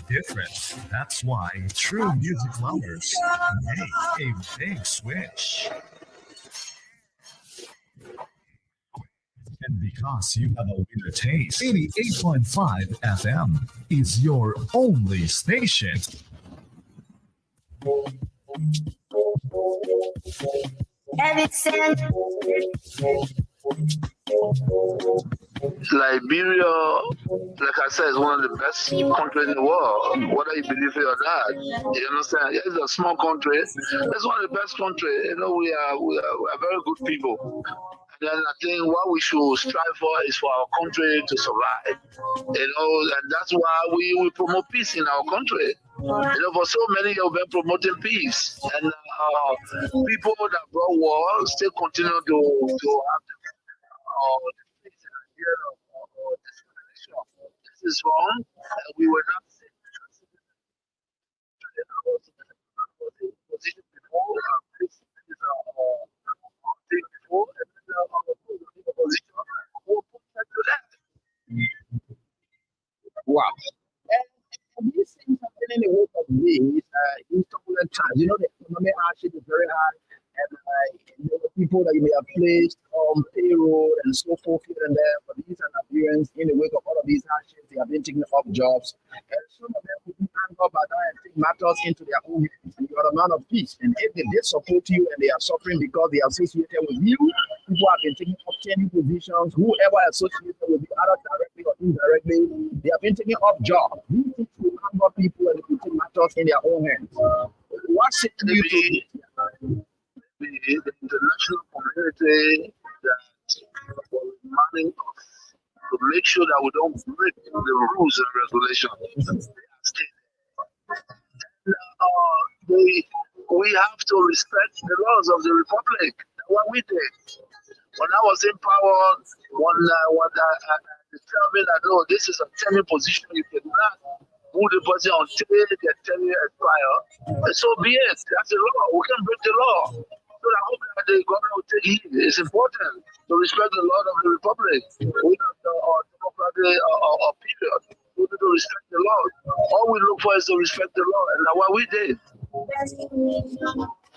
different. That's why true music lovers make a big switch. And because you have a winner taste, 88.5 FM is your only station. Liberia, like I said, is one of the best countries in the world, whether you believe it or not. You understand? Yeah, it's a small country. It's one of the best countries. You know, we are very good people. And then I think what we should strive for is for our country to survive. You know, and that's why we promote peace in our country. You know, for so many years we've been promoting peace, and people that brought war still continue to have the peace and idea of discrimination. This is wrong, and we were not position before. This is thing before, and our position will put to that. Wow. And these things happen in the wake of these in turbulent times. You know, the economic hardship is very high, and you know, the people that you may have placed on payroll and so forth here and there, but these are Nigerians in the wake of all of these hardships, they have been taking up jobs, and some of them will be hanged up by that and take matters into their own hands. And you are a man of peace, and if they did support you and they are suffering because they are associated with you, people have been taking up 10 positions, whoever associated with you, either directly or indirectly, they have been taking up jobs. People and putting matters in their own hands. What's it to you? The international community that was demanding us to make sure that we don't break the rules and regulations. We have to respect the laws of the republic. That's what we did. When I was in power, when they tell me that no, this is a tenure position, you cannot move the person until the tenure expire. And so be it. That's the law. We can break the law. So I hope that the government will take heed. It's important to respect the law of the republic. We don't democratic or period. We need to respect the law. All we look for is to respect the law, and that's what we did.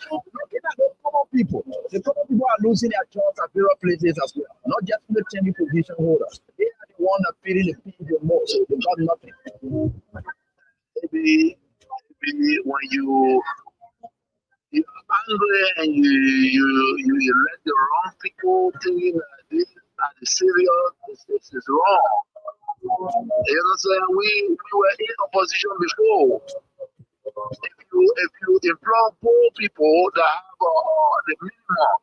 Looking at the common people are losing their jobs at various places as well. Not just the 10 position holders. They are the one that feeling the pain the most. They got nothing. Maybe when you're angry and you let the wrong people thinking that this is serious, this is wrong. You understand? We were in opposition before. If you employ poor people that have the minimum,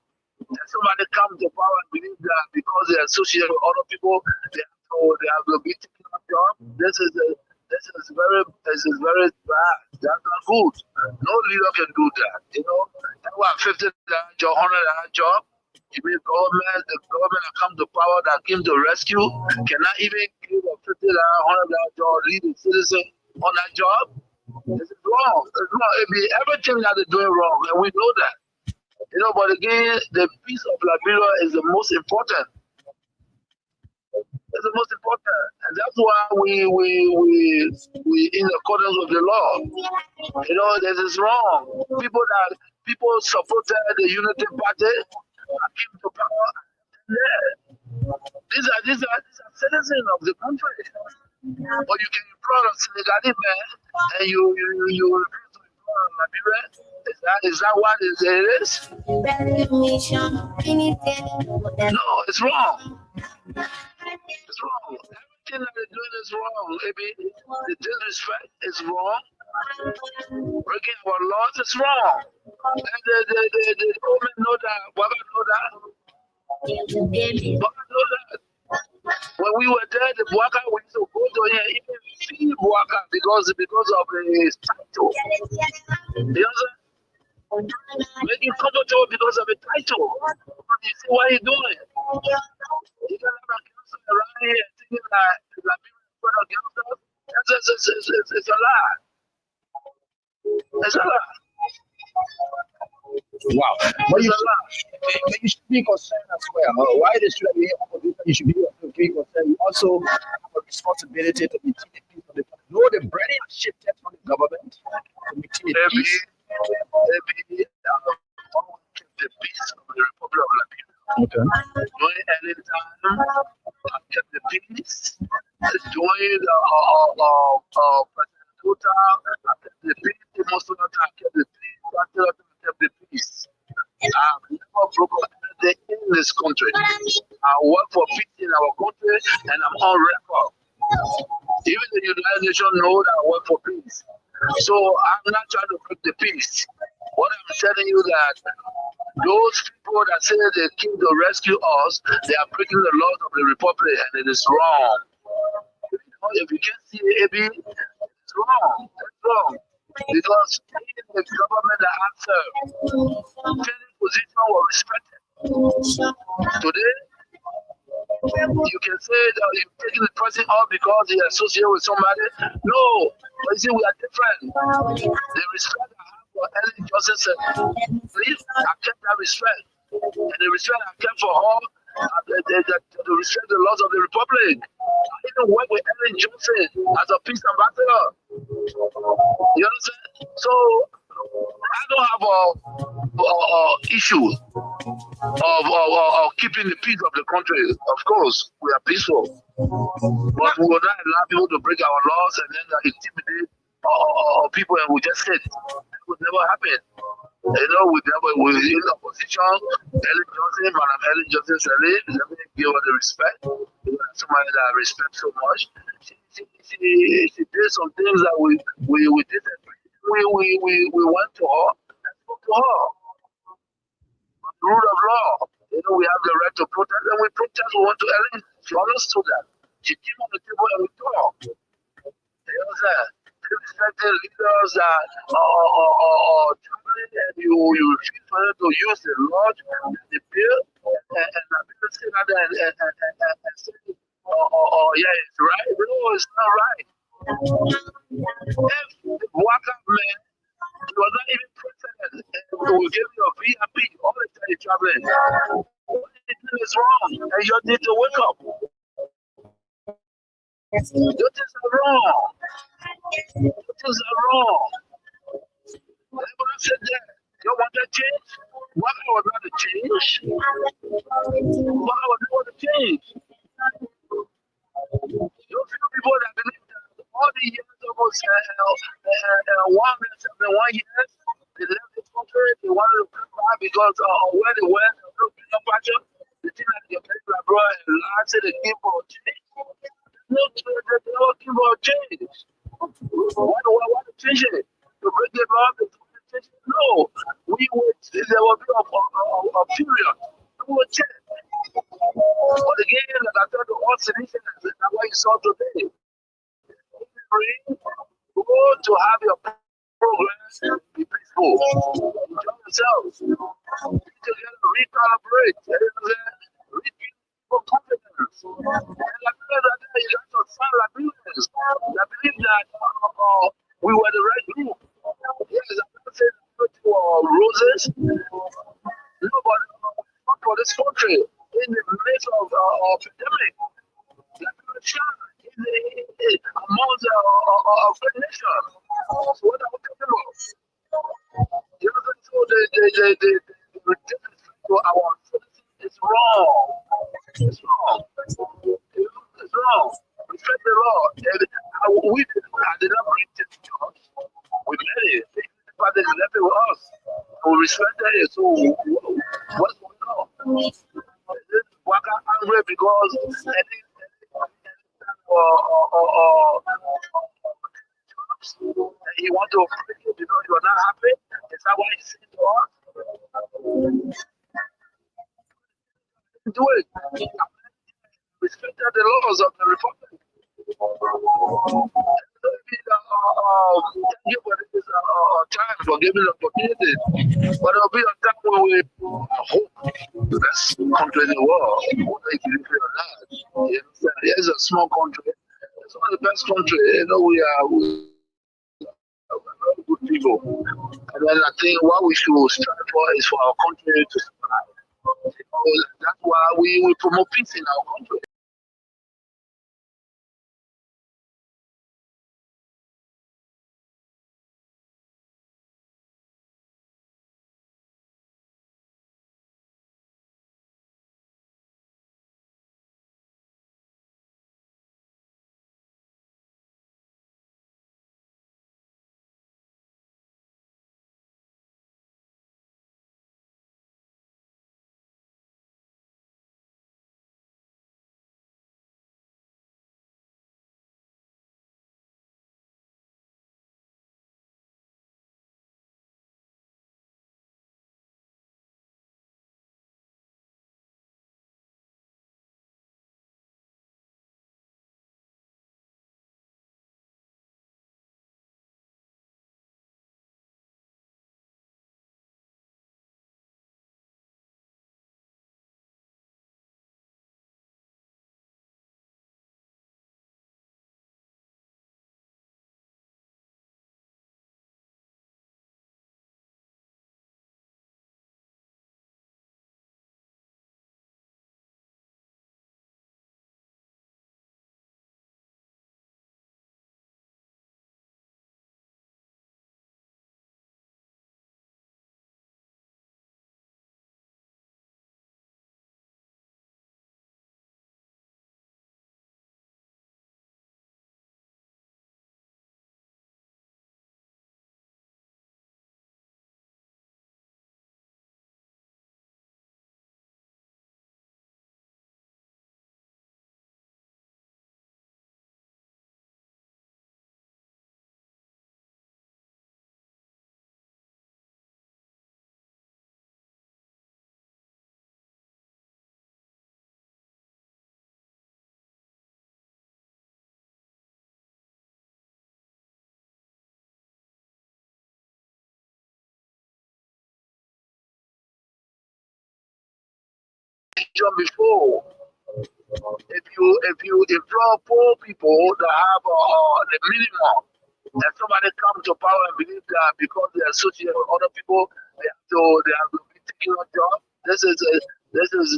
and somebody comes to power and believe that because they are associated with other people, they have to be taking a job. This is very bad. That's not good. No leader can do that. You know, they want $50 job, $100 job. You mean the government that comes to power that came to rescue cannot even give a $50, $100 job, lead a citizen on that job? This is wrong. It's wrong. Everything that they're doing wrong, and we know that. You know, but again, the peace of Liberia is the most important. It's the most important, and that's why we in accordance with the law. You know, this is wrong. People supported the Unity Party and came to power. Yeah. These are citizens of the country. But you can employ a Senegalese man and you refuse to employ a Liberian. Is that what it is? No, it's wrong. It's wrong. Everything that they're doing is wrong. Maybe the disrespect is wrong. Breaking our laws is wrong. And the women know that. Baba know that. Baba know that. When we were there, the Buaka went to go to here, even see Buaka because of his title. You know, make him comfortable because of a title. You see what he's doing? He can have a council around here thinking that Liberia is against us. It's a lie. It's a lie. Wow. But you should be concerned as well. Why they should be opposition? You should be concerned. You also have a responsibility to be taking peace of the country. No, the brain has shifted from the government to making it peace. Maybe the peace of the Republic of Liberia. Okay. During any time, I kept the peace. During President Kuta, I kept the peace. The Muslim I kept the peace. I kept the peace. I've never broken anything in this country. I work for peace in our country, and I'm on record. Even the United Nations know that I work for peace. So I'm not trying to break the peace. What I'm telling you that those people that say they came to rescue us, they are breaking the laws of the Republic, and it is wrong. If you can see AB, it's wrong. It's wrong. Because the government that I serve, any position was respected. Today, you can say that you're taking the person off because he associated with somebody. No, but you see, we are different. The respect I have for Ellen Johnson said, please, I kept that respect. And the respect I kept for her, to respect the laws of the Republic. I even work with Ellen Johnson as a peace ambassador. You understand? So, I don't have a issue of keeping the peace of the country. Of course, we are peaceful, but we will not allow people to break our laws and then intimidate people, and we just sit. It would never happen. You know, we're in opposition. Madam Ellen Johnson said, let me give her the respect. Somebody that I respect so much. She did some things that we disagree. We went to her and spoke to her. Rule of law. You know, we have the right to protest, and we protest. We went to Ellen. She understood that. She came on the table and we talked. You know what I'm saying? Respected leaders that are traveling, and you refuse for them to use the law, the bill, and people say that and say, yeah, it's right. No, it's not right. If the Waka man, he was not even president, and we will give you a VIP all the time you're traveling. What you do is wrong, and you need to wake up. Your things are wrong. Your things are wrong. Everyone said that. You want that change? Waka was not a change. Waka was not a change. Those people that believe that all the years almost 171 years, they left this country, they wanted to come back because where they went, the thing that they played like bro and last they came for change. No, they never came for change. Why to change it? To break the law, to change it? No. There will be a period. We will change. But again, like I told the all citizens, that's what you saw today. Go to have your programs be peaceful. Enjoy yourselves. Together, recalibrate. For confidence. And like that, you got to sound like millions. I believe that we were the right group. Yes, I'm not saying to roses. No, but for this country, in the midst of pandemic, among the great nation. So what are we talking about? You know, so the to our citizens is wrong. It's wrong. It's wrong. Respect the law. I did not bring this to us. We made it. But they left it with us. So we respected it. So what's going on? Waka angry because he want to break you because you are not happy. Is that why he's saying to us? Do it. Respected the laws of the Republic. Thank you for this time for giving the opportunity. But there will be a time when we hope the best country in the world, whether you believe it or not. You understand? It's a small country. It's one of the best countries. You know, we are very good people. And then I think what we should strive for is for our country to survive. That's why we promote peace in our country. opposition before. If you employ poor people that have the minimum, and somebody come to power and believe that because they associate with other people, they have to be taking a job. This is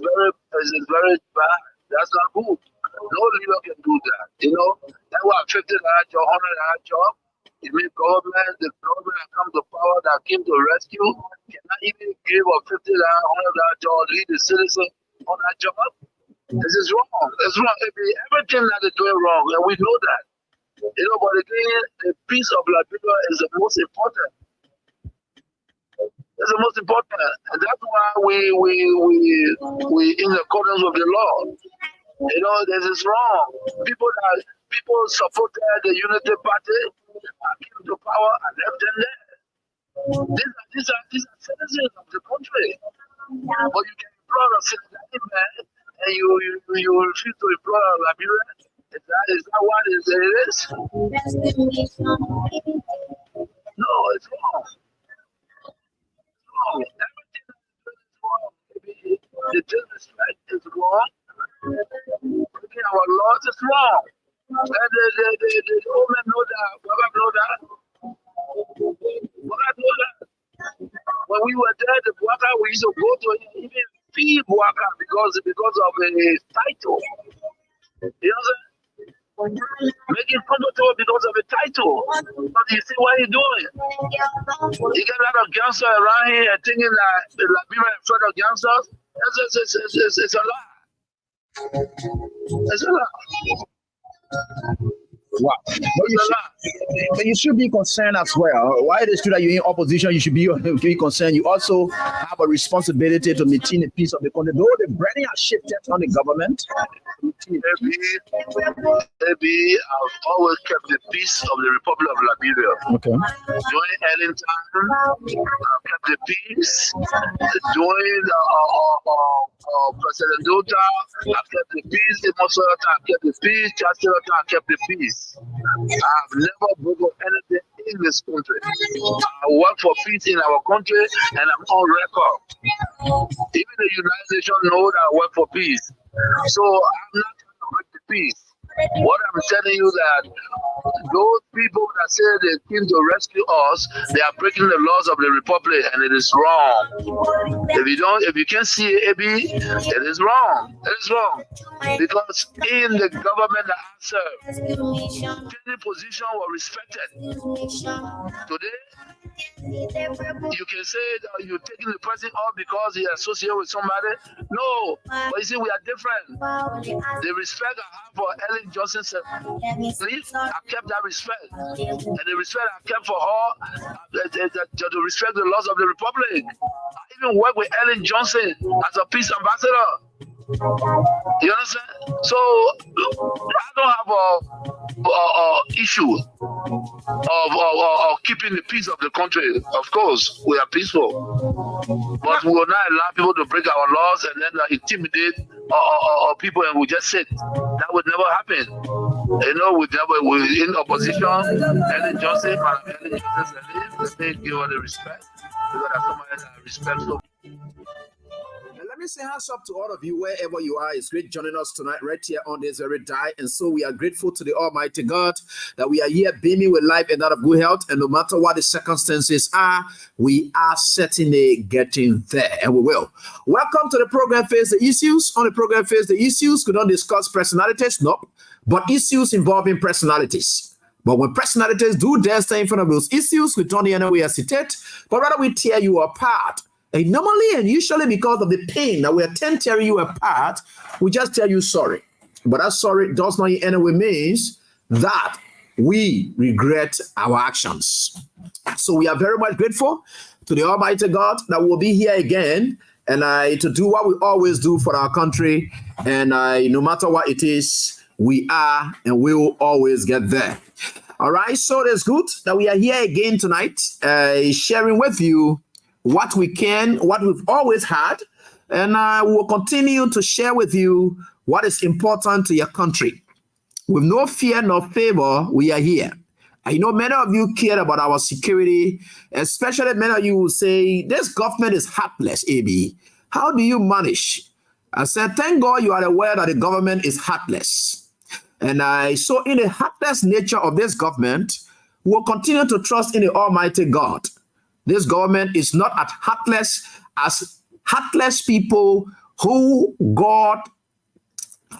very bad. That's not good. No leader can do that. You know, that was $50 job, $100 job. It means the government that come to power that came to rescue cannot even give a $50, $100 job, lead the citizen on that job. This is wrong. It's wrong. Everything that they're doing wrong, and we know that. You know, but again, the peace of Liberia is the most important. It's the most important, and that's why we in accordance with the law. You know, this is wrong. People supported the Unity Party, came to power and left them there. These are citizens of the country, but you can employ a citizen man, and you refuse to employ a Liberian. Is that what it is? No, it's wrong. Everything is wrong. The disrespect is wrong. Breaking our laws is wrong. And the old men know that. Baba know that. When we were there, the Buaka, we used to go to even feed Buaka because of a title. You know what I'm saying? Make it comfortable because of a title. But you see what he's doing? You get a lot of gangsters around here thinking that the Liberia is afraid of gangsters. It's a lie. It's a lie. Wow. But you should be concerned as well. Why it is true that you're in opposition, you should be concerned. You also have a responsibility to maintain the peace of the country. Though the burden has shifted on the government. Maybe I've always kept the peace of the Republic of Liberia. Okay. During Ellington, I've kept the peace. During President Dota, I've kept the peace. I've kept the peace. I've kept the peace. I've never broken anything in this country. I work for peace in our country, and I'm on record. Even the United Nations know that I work for peace. So I'm not trying to break the peace. What I'm telling you that those people that say they came to rescue us, they are breaking the laws of the Republic, and it is wrong. If you can't see it, it is wrong. It is wrong. Because in the government that I serve, any position was respected. Today, you can say that you're taking the person off because he associated with somebody. No, but you see, we are different. The respect I have for Ellen Johnson said, please, I kept that respect. And the respect I kept for her, to respect the laws of the Republic. I even work with Ellen Johnson as a peace ambassador. You understand? So I don't have a issue of keeping the peace of the country. Of course, we are peaceful, but we will not allow people to break our laws and then intimidate people, and we just sit. That would never happen. You know, we're in opposition. Ellen Johnson, let me give her the respect because that's somebody that I respect so. Let me say hands up to all of you wherever you are. It's great joining us tonight right here on this very day. And so we are grateful to the Almighty God that we are here beaming with life and that of good health. And no matter what the circumstances are, we are certainly getting there, and we will. Welcome to the program Face the Issues. On the program Face the Issues, we don't discuss personalities, nope, but issues involving personalities. But when personalities do their thing in front of those issues, we don't anywhere hesitate, but rather we tear you apart. And normally and usually because of the pain that we attend tearing you apart, we just tell you sorry. But that sorry does not in any way means that we regret our actions. So we are very much grateful to the Almighty God that we'll be here again and to do what we always do for our country. And no matter what it is, we are and we will always get there. All right, so it's good that we are here again tonight, sharing with you what we can, what we've always had, and we will continue to share with you what is important to your country. With no fear nor favor, we are here. I know many of you care about our security, especially many of you will say, this government is heartless, AB. How do you manage? I said, thank God you are aware that the government is heartless. And so in the heartless nature of this government, we will continue to trust in the Almighty God. This government is not as heartless people who God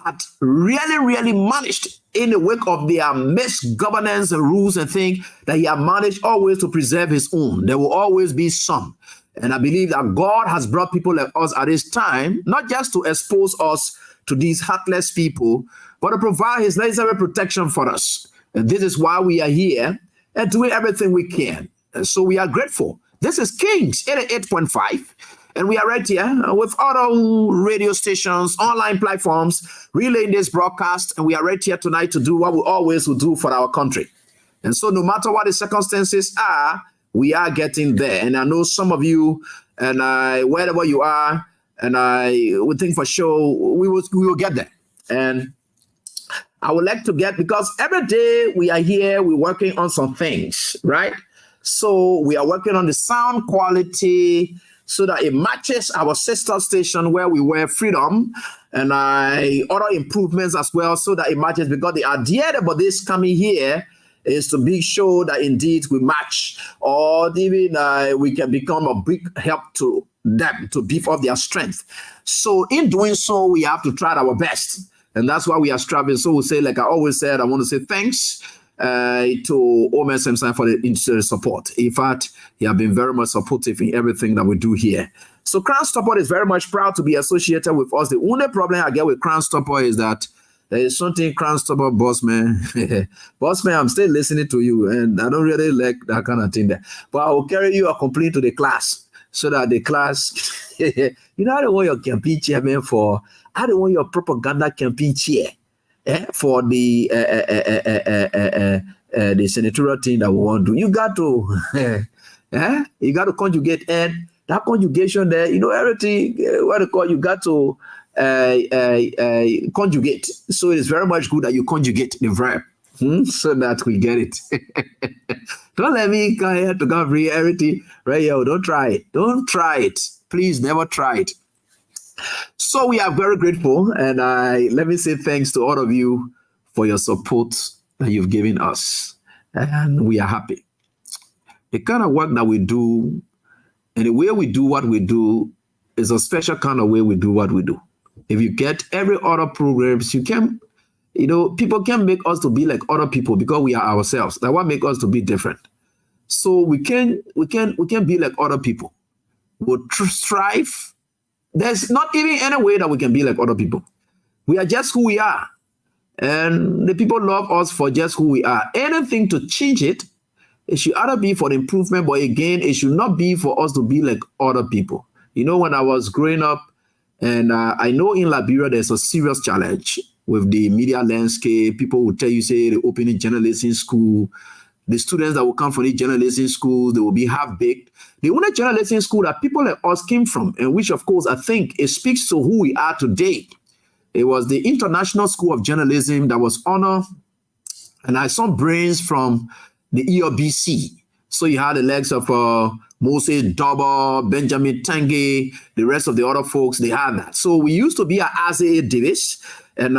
had really managed in the wake of their misgovernance and rules and things that he had managed always to preserve his own. There will always be some. And I believe that God has brought people like us at this time, not just to expose us to these heartless people, but to provide his necessary protection for us. And this is why we are here and doing everything we can. And so we are grateful. This is Kings 88.5. And we are right here with other radio stations, online platforms, relaying this broadcast. And we are right here tonight to do what we always will do for our country. And so no matter what the circumstances are, we are getting there. And I know some of you, and wherever you are, and I would think for sure we will get there. And I would like to get, because every day we are here, we're working on some things, right? So we are working on the sound quality so that it matches our sister station where we wear freedom, and other improvements as well so that it matches, because the idea about this coming here is to be sure that indeed we match, or even we can become a big help to them to beef up their strength. So in doing so, we have to try our best. And that's why we are striving. So we say, like I always said, I want to say thanks to Omer Simpson for the support. In fact, he has been very much supportive in everything that we do here. So Crown Stopper is very much proud to be associated with us. The only problem I get with Crown Stopper is that there is something Crown Stopper, boss man. Boss man, I'm still listening to you, and I don't really like that kind of thing there. But I will carry you a complaint to the class so that the class, I don't want your campaign chairman for, I don't want your propaganda campaign chair for the senatorial thing that we want to do. You got to, you got to conjugate, and that conjugation there, everything, what they call, you got to conjugate. So it's very much good that you conjugate the verb so that we get it. Don't let me come here to go bring everything right here. Don't try it. Don't try it. Please never try it. So we are very grateful, and let me say thanks to all of you for your support that you've given us, and we are happy. The kind of work that we do and the way we do what we do is a special kind of way we do what we do. If you get every other programs, you can, people can make us to be like other people because we are ourselves. That's what makes us to be different. So we can be like other people. We'll strive. There's not even any way that we can be like other people. We are just who we are. And the people love us for just who we are. Anything to change it, it should either be for the improvement, but again, it should not be for us to be like other people. When I was growing up, and I know in Liberia, there's a serious challenge with the media landscape. People will tell you, say, they're opening journalism school. The students that will come from the journalism school, they will be half-baked. The only journalism school that people like us came from, and which, of course, I think it speaks to who we are today. It was the International School of Journalism that was honored, and I saw brains from the ERBC. So you had the legs of Moses Double, Benjamin Tange, the rest of the other folks, they had that. So we used to be at Isaiah Davis, and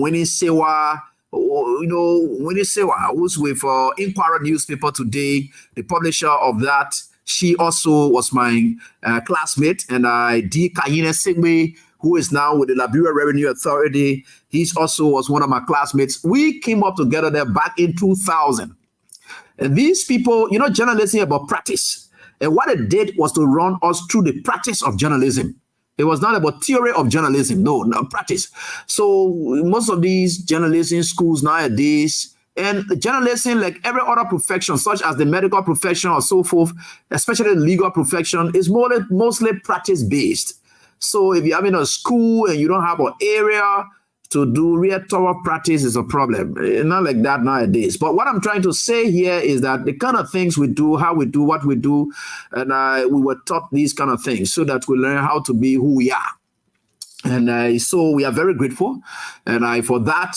Winnie Sewa, Winnie Sewa, who's with Inquirer newspaper today, the publisher of that. She also was my classmate, and D. Kayine Sigbe, who is now with the Liberia Revenue Authority. He also was one of my classmates. We came up together there back in 2000. And these people, journalism about practice. And what it did was to run us through the practice of journalism. It was not about theory of journalism, no practice. So most of these journalism schools nowadays, and journalism, like every other profession, such as the medical profession or so forth, especially the legal profession, is mostly practice-based. So if you're having a school and you don't have an area to do real thorough practice, is a problem. It's not like that nowadays. But what I'm trying to say here is that the kind of things we do, how we do what we do, and we were taught these kind of things so that we learn how to be who we are. And so we are very grateful, and for that,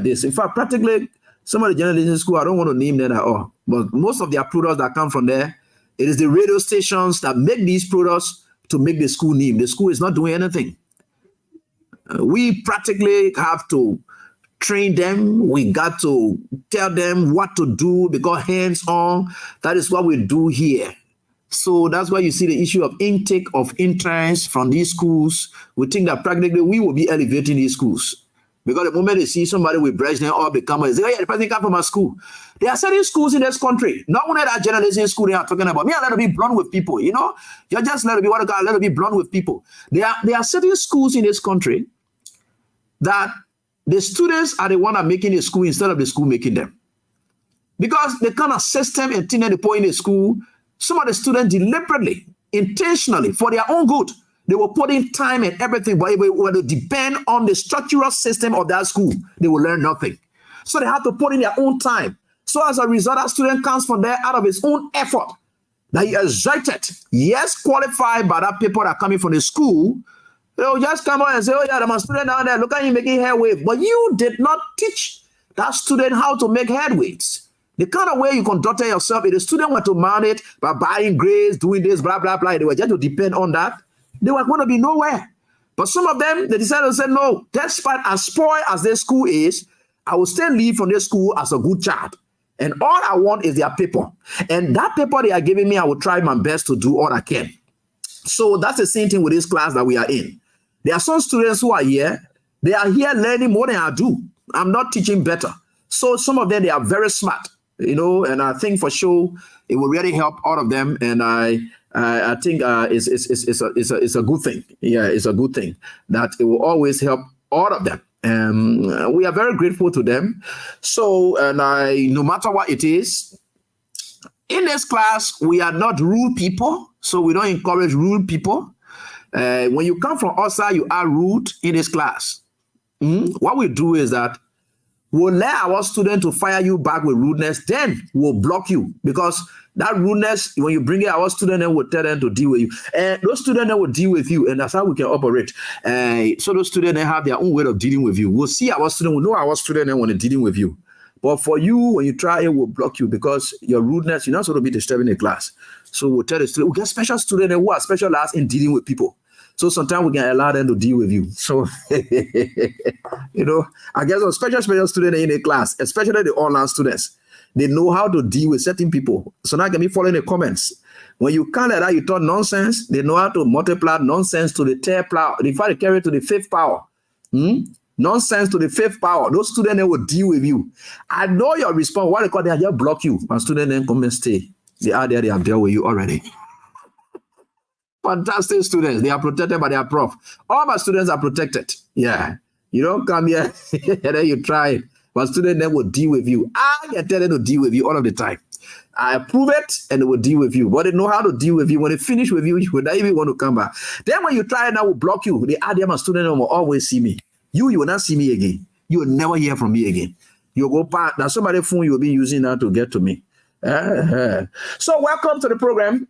this. In fact, practically some of the journalism school, I don't want to name them at all, but most of their products that come from there, it is the radio stations that make these products to make the school name. The school is not doing anything. We practically have to train them. We got to tell them what to do because hands-on, that is what we do here. So that's why you see the issue of intake of interns from these schools. We think that practically we will be elevating these schools. Because the moment they see somebody with breast, then all become, they say, oh yeah, the person come from a school. There are certain schools in this country, not only that journalism school they are talking about. Me, I let to be blunt with people, you know? You're just let to be what I call, let to be blunt with people. There are certain schools in this country that the students are the one that are making the school instead of the school making them. Because the kind of system and thing that they put in the school, some of the students deliberately, intentionally, for their own good, they will put in time and everything, but if it were to depend on the structural system of that school, they will learn nothing. So they have to put in their own time. So as a result, that student comes from there out of his own effort that he exerted. Yes, qualified by that people that are coming from the school. They'll just come out and say, oh yeah, I'm a student down there. Look at you making hair wave. But you did not teach that student how to make head waves. The kind of way you conduct yourself, if the student were to mount it by buying grades, doing this, blah, blah, blah, they were just to depend on that, they were going to be nowhere. But some of them, they decided to say, no, despite as spoiled as their school is, I will still leave from this school as a good child. And all I want is their paper. And that paper they are giving me, I will try my best to do all I can. So that's the same thing with this class that we are in. There are some students who are here. They are here learning more than I do. I'm not teaching better. So some of them, they are very smart, you know, and I think for sure it will really help all of them. And I think it's a good thing. Yeah, it's a good thing that it will always help all of them. We are very grateful to them. So, and no matter what it is, in this class, we are not rude people. So we don't encourage rude people. When you come from outside, you are rude in this class. What we do is that we'll let our student to fire you back with rudeness, then we'll block you because that rudeness, when you bring it, our student then will tell them to deal with you. And those students then will deal with you, and that's how we can operate. So those students then have their own way of dealing with you. We'll see our student, we know our student then when they're dealing with you. But for you, when you try, it will block you because your rudeness, you're not supposed to be disturbing the class. So we'll tell the student, we get special students who are specialized in dealing with people. So sometimes we can allow them to deal with you. So, you know, I guess a special student in a class, especially the online students, they know how to deal with certain people. So now can be following the comments. When you can't let that, you talk nonsense, they know how to multiply nonsense to the third power. They try to carry it to the fifth power. Nonsense to the fifth power. Those students they will deal with you. I know your response. What they call, they just block you. My student then come and stay. They are there, they have dealt with you already. Fantastic students. They are protected by their prof. All my students are protected. Yeah. You don't come here and then you try it. My student then will deal with you. I can tell them to deal with you all of the time. I approve it and they will deal with you. But they know how to deal with you. When they finish with you, you will not even want to come back. Then when you try it, I will block you. The idea my student will always see me. You will not see me again. You will never hear from me again. You'll go back. Now somebody's phone you'll be using now to get to me. So welcome to the program.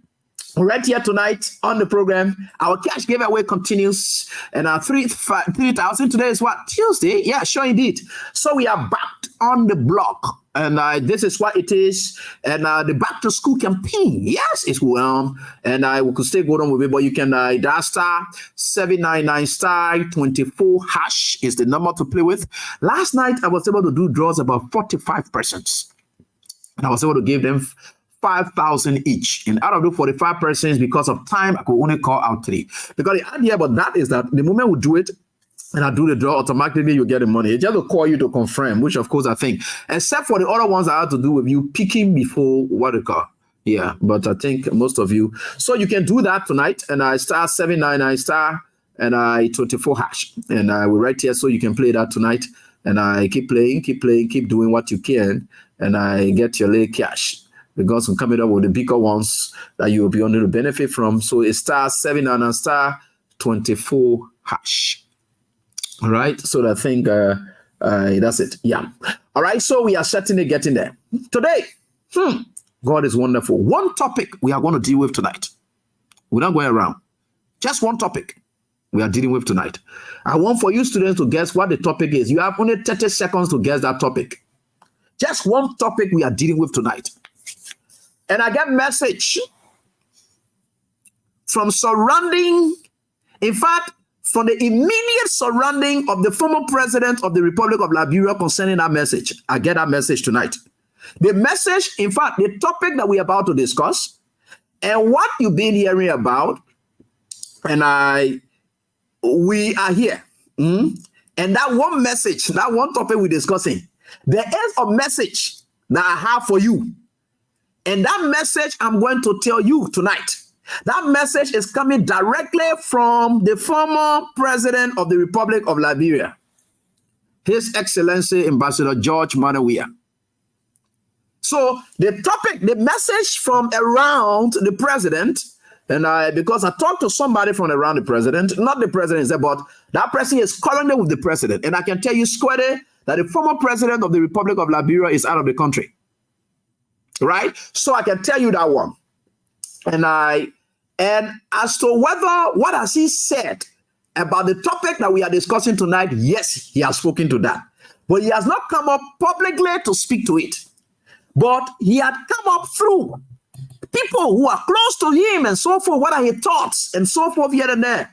Right here tonight on the program, our cash giveaway continues, and our 3,000 today is what, Tuesday? Yeah, sure indeed. So we are back on the block, and this is what it is. And the back to school campaign, yes, it's well, and we could still go on with it, but you can dial star 799 star 24 hash is the number to play with. Last night I was able to do draws about 45 persons, and I was able to give them 5,000 each. And out of the 45 persons, because of time, I could only call out 3. Because the idea about that is that the moment we do it, and I do the draw, automatically you get the money. It just will call you to confirm, which of course I think, except for the other ones I have to do with you picking before what they call. Yeah, but I think most of you. So you can do that tonight, and I star 799 star and I 24 hash. And I will write here so you can play that tonight. And I keep playing, keep doing what you can, and I get your little cash. Because I'm coming up with the bigger ones that you will be able to benefit from. So it's star 799 star 24 hash. All right. So I think that's it. Yeah. All right. So we are certainly getting there. Today, God is wonderful. One topic we are going to deal with tonight. We're not going around. Just one topic we are dealing with tonight. I want for you students to guess what the topic is. You have only 30 seconds to guess that topic. Just one topic we are dealing with tonight. And I get message from surrounding, in fact, from the immediate surrounding of the former president of the Republic of Liberia concerning that message. I get that message tonight. The message, in fact, the topic that we're about to discuss, and what you've been hearing about, and we are here. And that one message, that one topic we're discussing, there is a message that I have for you. And that message I'm going to tell you tonight. That message is coming directly from the former president of the Republic of Liberia, His Excellency Ambassador George Manawia. So the topic, the message from around the president, and because I talked to somebody from around the president, not the president, but that person is currently with the president. And I can tell you squarely that the former president of the Republic of Liberia is out of the country. Right? So I can tell you that one. And as to whether, what has he said about the topic that we are discussing tonight, yes, he has spoken to that. But he has not come up publicly to speak to it. But he had come up through people who are close to him and so forth, what are his thoughts and so forth here and there.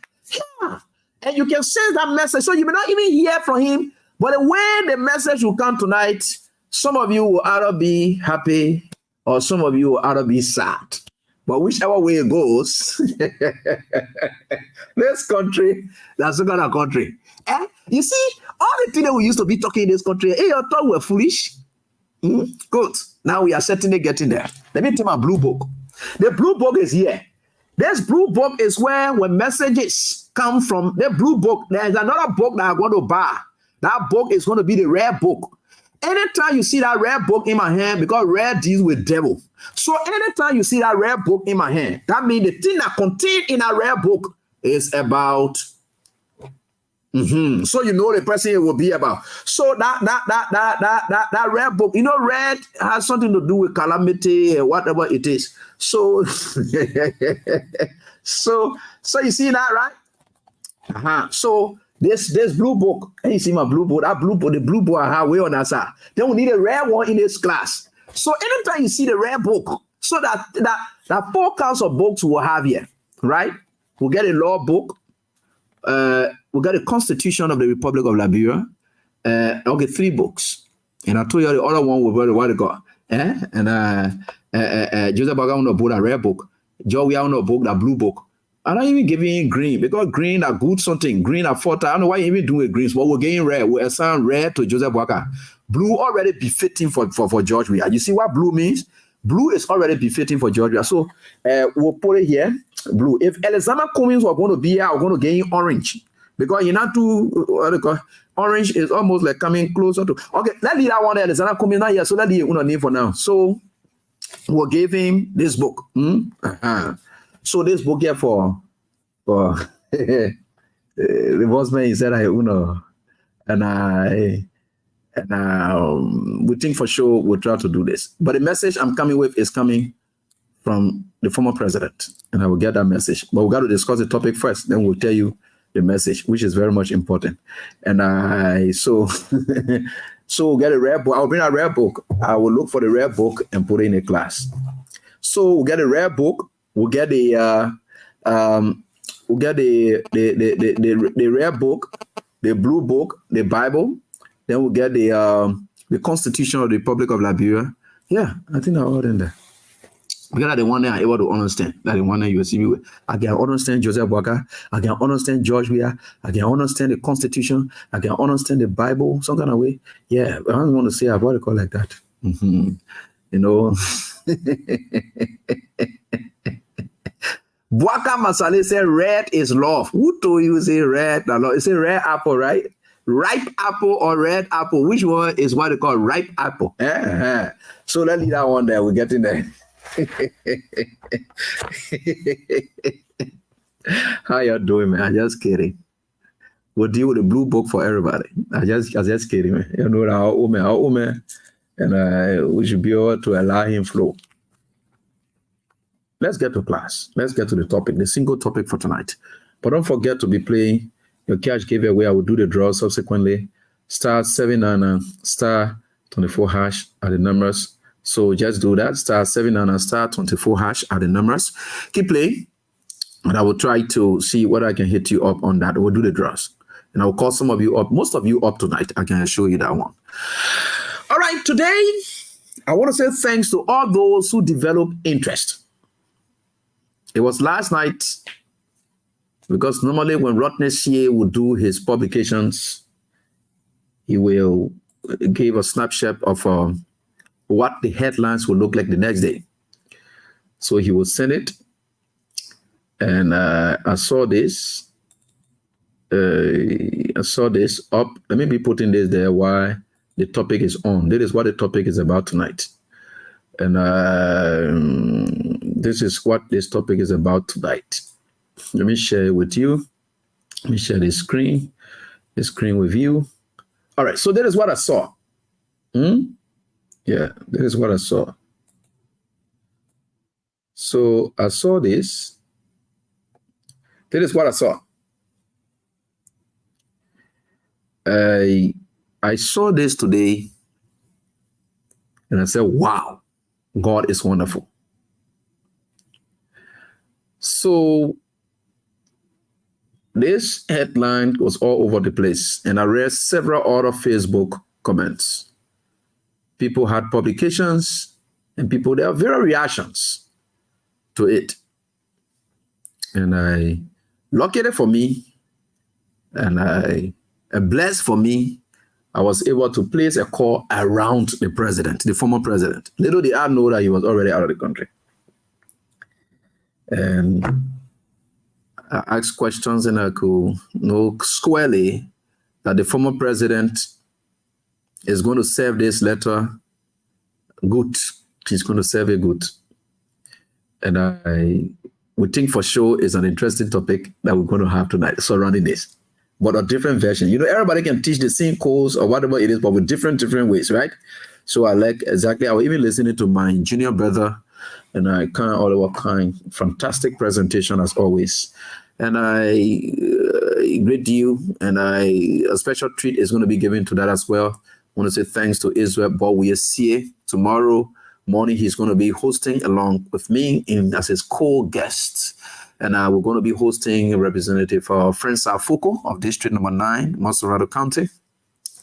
Yeah. And you can sense that message. So you may not even hear from him, but the way the message will come tonight, some of you will either be happy or some of you will either be sad. But whichever way it goes, this country, that's not a country. And you see, all the things that we used to be talking in this country, hey, I thought we were foolish. Good. Now we are certainly getting there. Let me tell my blue book. The blue book is here. This blue book is where when messages come from the blue book, there's another book that I'm going to buy. That book is going to be the rare book. Anytime you see that rare book in my hand, because rare deals with devil. So anytime you see that rare book in my hand, that means the thing that contained in that rare book is about. So you know the person it will be about. So that rare book, you know, red has something to do with calamity or whatever it is. So so you see that, right? So this blue book, and you see my blue book, that blue book, the blue book I have way on that side. Then we need a rare one in this class. So anytime you see the rare book, so that 4 kinds of books we'll have here, right? We'll get a law book. We got a Constitution of the Republic of Liberia. Okay, 3 books. And I told you the other one was what it got. And Joseph Baga on a book, a rare book. Joey on a book, that blue book. I'm not even giving green because green are good something. Green are 4. I don't know why you even doing greens, but we're getting red. We assign red to Joseph Baga. Blue already befitting for George Weah. You see what blue means? Blue is already befitting for George Weah. So we'll put it here. Blue. If Alexander Cummings were going to be here, we're going to gain orange. Because you're not too, orange is almost like coming closer to. Okay, let's leave that one there. Alexander Cummings not here, so let's leave it name for now. So we'll give him this book. So this book here for the boss man, he said, we think for sure we'll try to do this. But the message I'm coming with is coming from the former president, and I will get that message. But we got to discuss the topic first, then we'll tell you the message, which is very much important. And so we'll get a rare book. I'll bring a rare book. I will look for the rare book and put it in a class. So we'll get a rare book. We'll get the rare book, the blue book, the Bible. Then we'll get the Constitution of the Republic of Liberia. Yeah, I think they're all in there. Because that's the one that I'm able to understand. That's the one that you see me with. I can understand Joseph Walker. I can understand George Weah. I can understand the Constitution. I can understand the Bible, some kind of way. Yeah, I don't want to say about it like that. You know. Bwaka Masale said red is love. Who told you say red? It's a red apple, right? Ripe apple or red apple. Which one is what they call ripe apple? So let's leave that one there. We're getting there. How y'all doing, man? I'm just kidding. We'll deal with the blue book for everybody. I just kidding, man. You know how old man, and we should be able to allow him flow. Let's get to class. Let's get to the topic, the single topic for tonight. But don't forget to be playing your cash giveaway. I will do the draw subsequently. *79 *24# are the numbers. So just do that. *79 *24# are the numbers. Keep playing. And I will try to see whether I can hit you up on that. We'll do the draws. And I will call some of you up, most of you up tonight. I can show you that one. All right, today, I want to say thanks to all those who developed interest. It was last night, because normally when Rotnessier would do his publications, he will give a snapshot of what the headlines will look like the next day. So he will send it. And I saw this. I saw this up. Let me be putting this there while the topic is on. This is what the topic is about tonight. And this is what this topic is about tonight. Let me share it with you. Let me share the screen with you. All right, so that is what I saw. Yeah, that is what I saw. So I saw this. That is what I saw. I saw this today and I said, wow, God is wonderful. So this headline was all over the place, and I read several other Facebook comments. People had publications, and there are various reactions to it. And luckily for me, and blessed for me, I was able to place a call around the president, the former president. Little did I know that he was already out of the country. And I asked questions, and I could know squarely that the former president is going to serve this letter good. He's going to serve it good. And we think for sure it's an interesting topic that we're going to have tonight surrounding this, but a different version. You know, everybody can teach the same course or whatever it is, but with different ways, right? So I like exactly. I was even listening to my junior brother, and I fantastic presentation as always. And I greet you, and a special treat is going to be given to that as well. I want to say thanks to Irreparable. Tomorrow morning, he's going to be hosting along with me as his co-guest. And we're going to be hosting a representative for Francois Foucault of District Number 9, Monserrado County.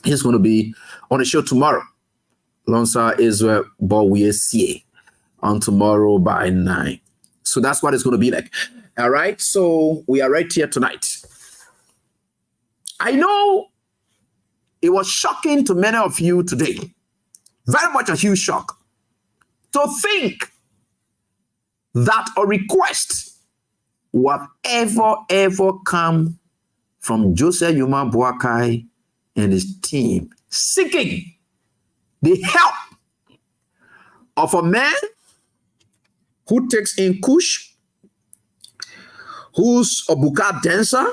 He's going to be on the show tomorrow. Alongside Irreparable on tomorrow by 9. So that's what it's going to be like. All right. So we are right here tonight. I know it was shocking to many of you today. Very much a huge shock to think that a request would ever come from Joseph Yuma Boakai and his team seeking the help of a man who takes in Kush, who's a buka dancer,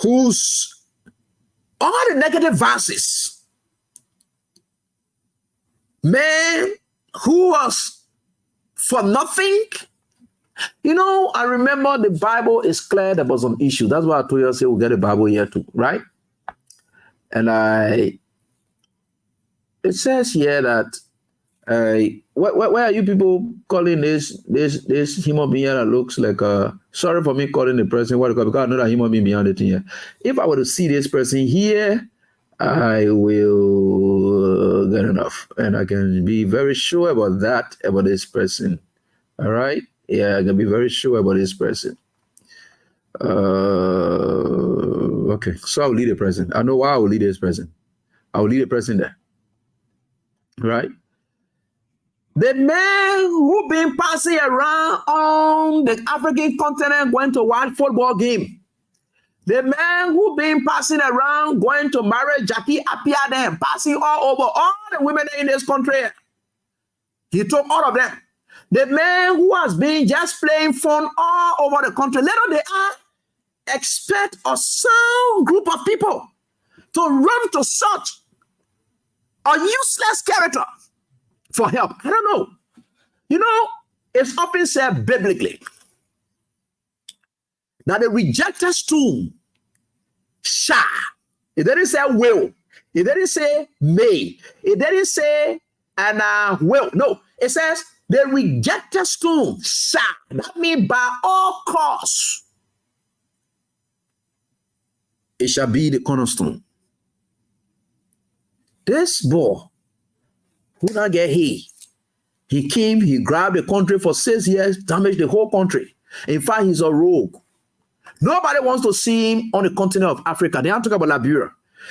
who's all the negative verses. Man who was for nothing. You know, I remember the Bible is clear there was an issue. That's why I told you, I said we'll get the Bible here too, right? And it says here that why are you people calling this human being that looks like sorry for me calling the person what because I know that human being behind the thing here. If I were to see this person here, I will get enough, and I can be very sure about this person. All right, yeah, I can be very sure about this person. Okay, so I'll lead the person. I know why I will lead this person. I will lead the person there. Right? The man who been passing around on the African continent going to one football game. The man who been passing around going to marry Jackie Appiah and passing all over all the women in this country. He took all of them. The man who has been just playing fun all over the country. Little they are expect a sound group of people to run to such a useless character for help. I don't know. You know, it's often said biblically that the rejected tomb shall. It didn't say will. It didn't say may. It didn't say and will. No, it says the rejected stone, sir, that means by all costs, it shall be the cornerstone. This boy, who not get he came, he grabbed the country for 6 years, damaged the whole country. In fact, he's a rogue. Nobody wants to see him on the continent of Africa. They are talking about Liberia.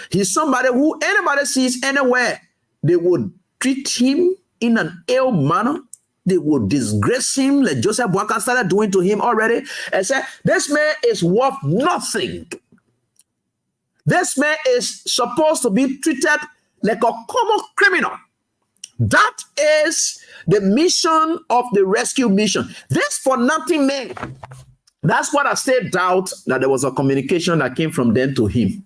He's somebody who anybody sees anywhere, they would treat him in an ill manner. They would disgrace him like Joseph Boakai started doing to him already and said, this man is worth nothing. This man is supposed to be treated like a common criminal. That is the mission of the rescue mission. This for nothing man. That's what I still doubt that there was a communication that came from them to him.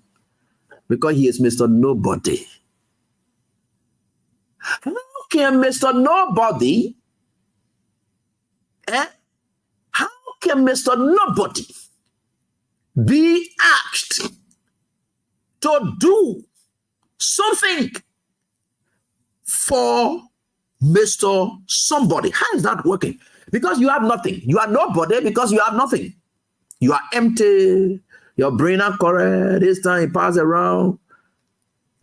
Because he is Mr. Nobody. How can Mr. Nobody, how can Mr. Nobody be asked to do something for Mr. Somebody? How is that working? Because you have nothing. You are nobody because you have nothing. You are empty. Your brain are correct. This time it passes around.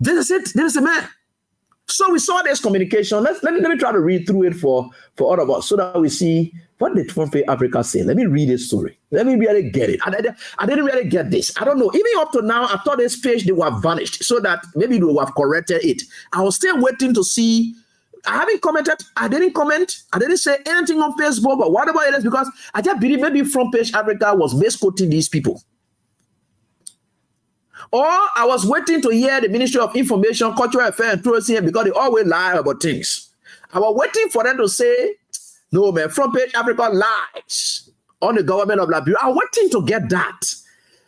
This is it. This is the man. So we saw this communication. Let me try to read through it for all of us so that we see what did Front Page Africa say. Let me read this story. Let me really get it. I didn't really get this. I don't know. Even up to now, I thought this page, they were vanished so that maybe they would have corrected it. I was still waiting to see. I haven't commented. I didn't comment. I didn't say anything on Facebook, but whatever it is, because I just believe maybe Front Page Africa was misquoting these people. Or I was waiting to hear the Ministry of Information, Cultural Affairs, and Tourism because they always lie about things. I was waiting for them to say, no, man, Front Page Africa lies on the government of Liberia. I'm waiting to get that.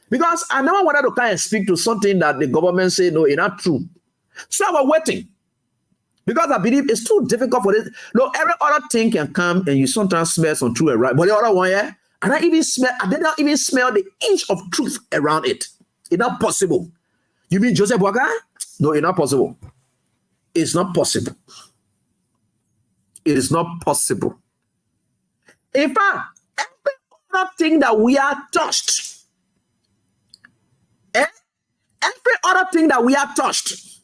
Because I never wanted to kind of speak to something that the government say, no, it's not true. So I was waiting. Because I believe it's too difficult for this. No, every other thing can come and you sometimes smell some truth and right. But the other one, yeah, and I did not even smell the inch of truth around it. It's not possible. You mean Joseph Boakai? No, it's not possible. It's not possible. It is not possible. In fact, every other thing that we are touched, every other thing that we are touched,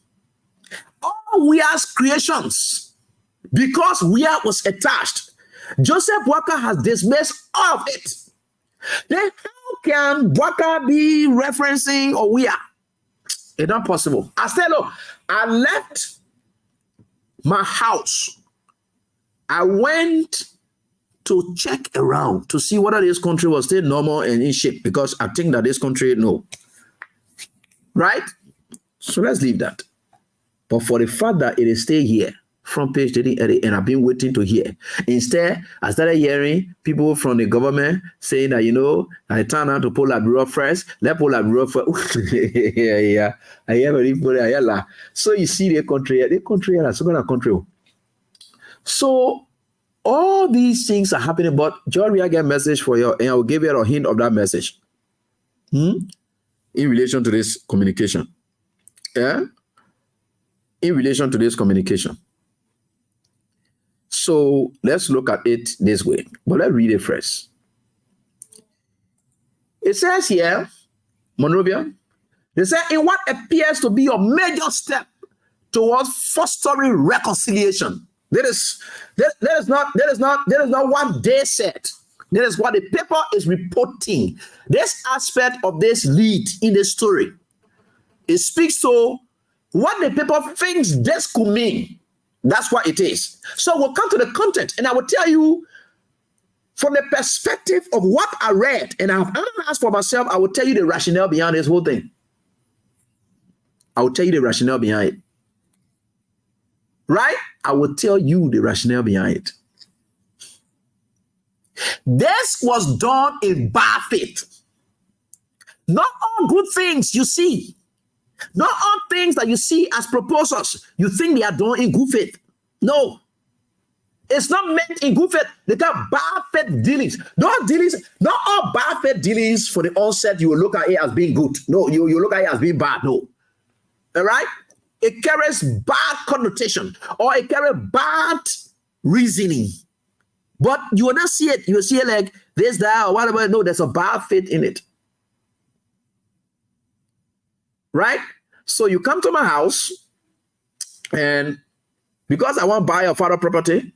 all we are creations, because we are was attached. Joseph Boakai has dismissed all of it. Then how can Boakai be referencing or we are? It's not possible. I said, look, I left my house. I went to check around to see whether this country was still normal and in shape, because I think that this country, no. Right? So let's leave that. But for the fact that it is still here, Front Page didn't edit, and I've been waiting to hear. Instead, I started hearing people from the government saying that, you know, I turned out to pull Liberia first. Let pull Liberia first. yeah. I hear people. So you see the country, so going to country. So all these things are happening, but John, I get a message for you, and I will give you a hint of that message. In relation to this communication. Yeah? In relation to this communication. So let's look at it this way. But let's read it first. It says here, Monrovia, they say, in what appears to be a major step towards fostering reconciliation. There is not one day set. That is what the paper is reporting. This aspect of this lead in the story, it speaks to what the paper thinks this could mean. That's what it is. So we'll come to the content, and I will tell you from the perspective of what I read, and I've analyzed for myself, I will tell you the rationale behind this whole thing. I will tell you the rationale behind it. Right? I will tell you the rationale behind it. This was done in bad faith. Not all good things you see. Not all things that you see as proposals, you think they are done in good faith. No. It's not meant in good faith. They got bad faith dealings. Not all bad faith dealings for the onset, you will look at it as being good. No, you look at it as being bad. No. All right? It carries bad connotation, or it carries bad reasoning. But you will not see it. You will see it like this, that, or whatever. No, there's a bad faith in it. Right? So you come to my house, and because I want to buy your father property,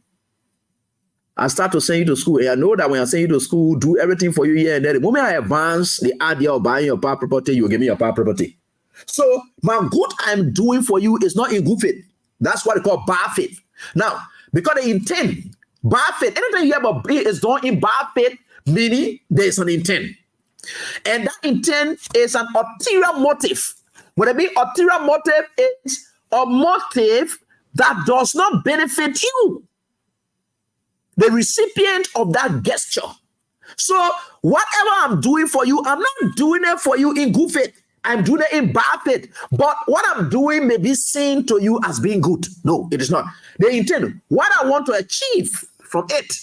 I start to send you to school. And I know that when I send you to school, do everything for you here and there. The moment I advance the idea of buying your power property, you will give me your power property. So my good I'm doing for you is not in good faith. That's what they call bad faith. Now, because they intend bad faith, anything you hear about is done in bad faith, meaning there's an intent. And that intent is an ulterior motive. What I mean ulterior motive is a motive that does not benefit you, the recipient of that gesture. So whatever I'm doing for you, I'm not doing it for you in good faith. I'm doing it in bad faith. But what I'm doing may be seen to you as being good. No, it is not. They intend what I want to achieve from it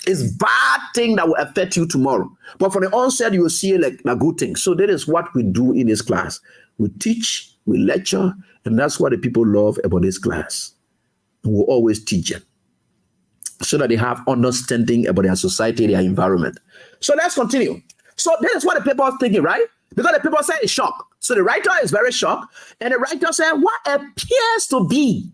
is bad thing that will affect you tomorrow. But from the onset, you will see it like a good thing. So that is what we do in this class. We teach, we lecture, and that's what the people love about this class. And we'll always teach them so that they have understanding about their society, their environment. So let's continue. So this is what the people are thinking, right? Because the people say it's shock. So the writer is very shocked. And the writer said, what appears to be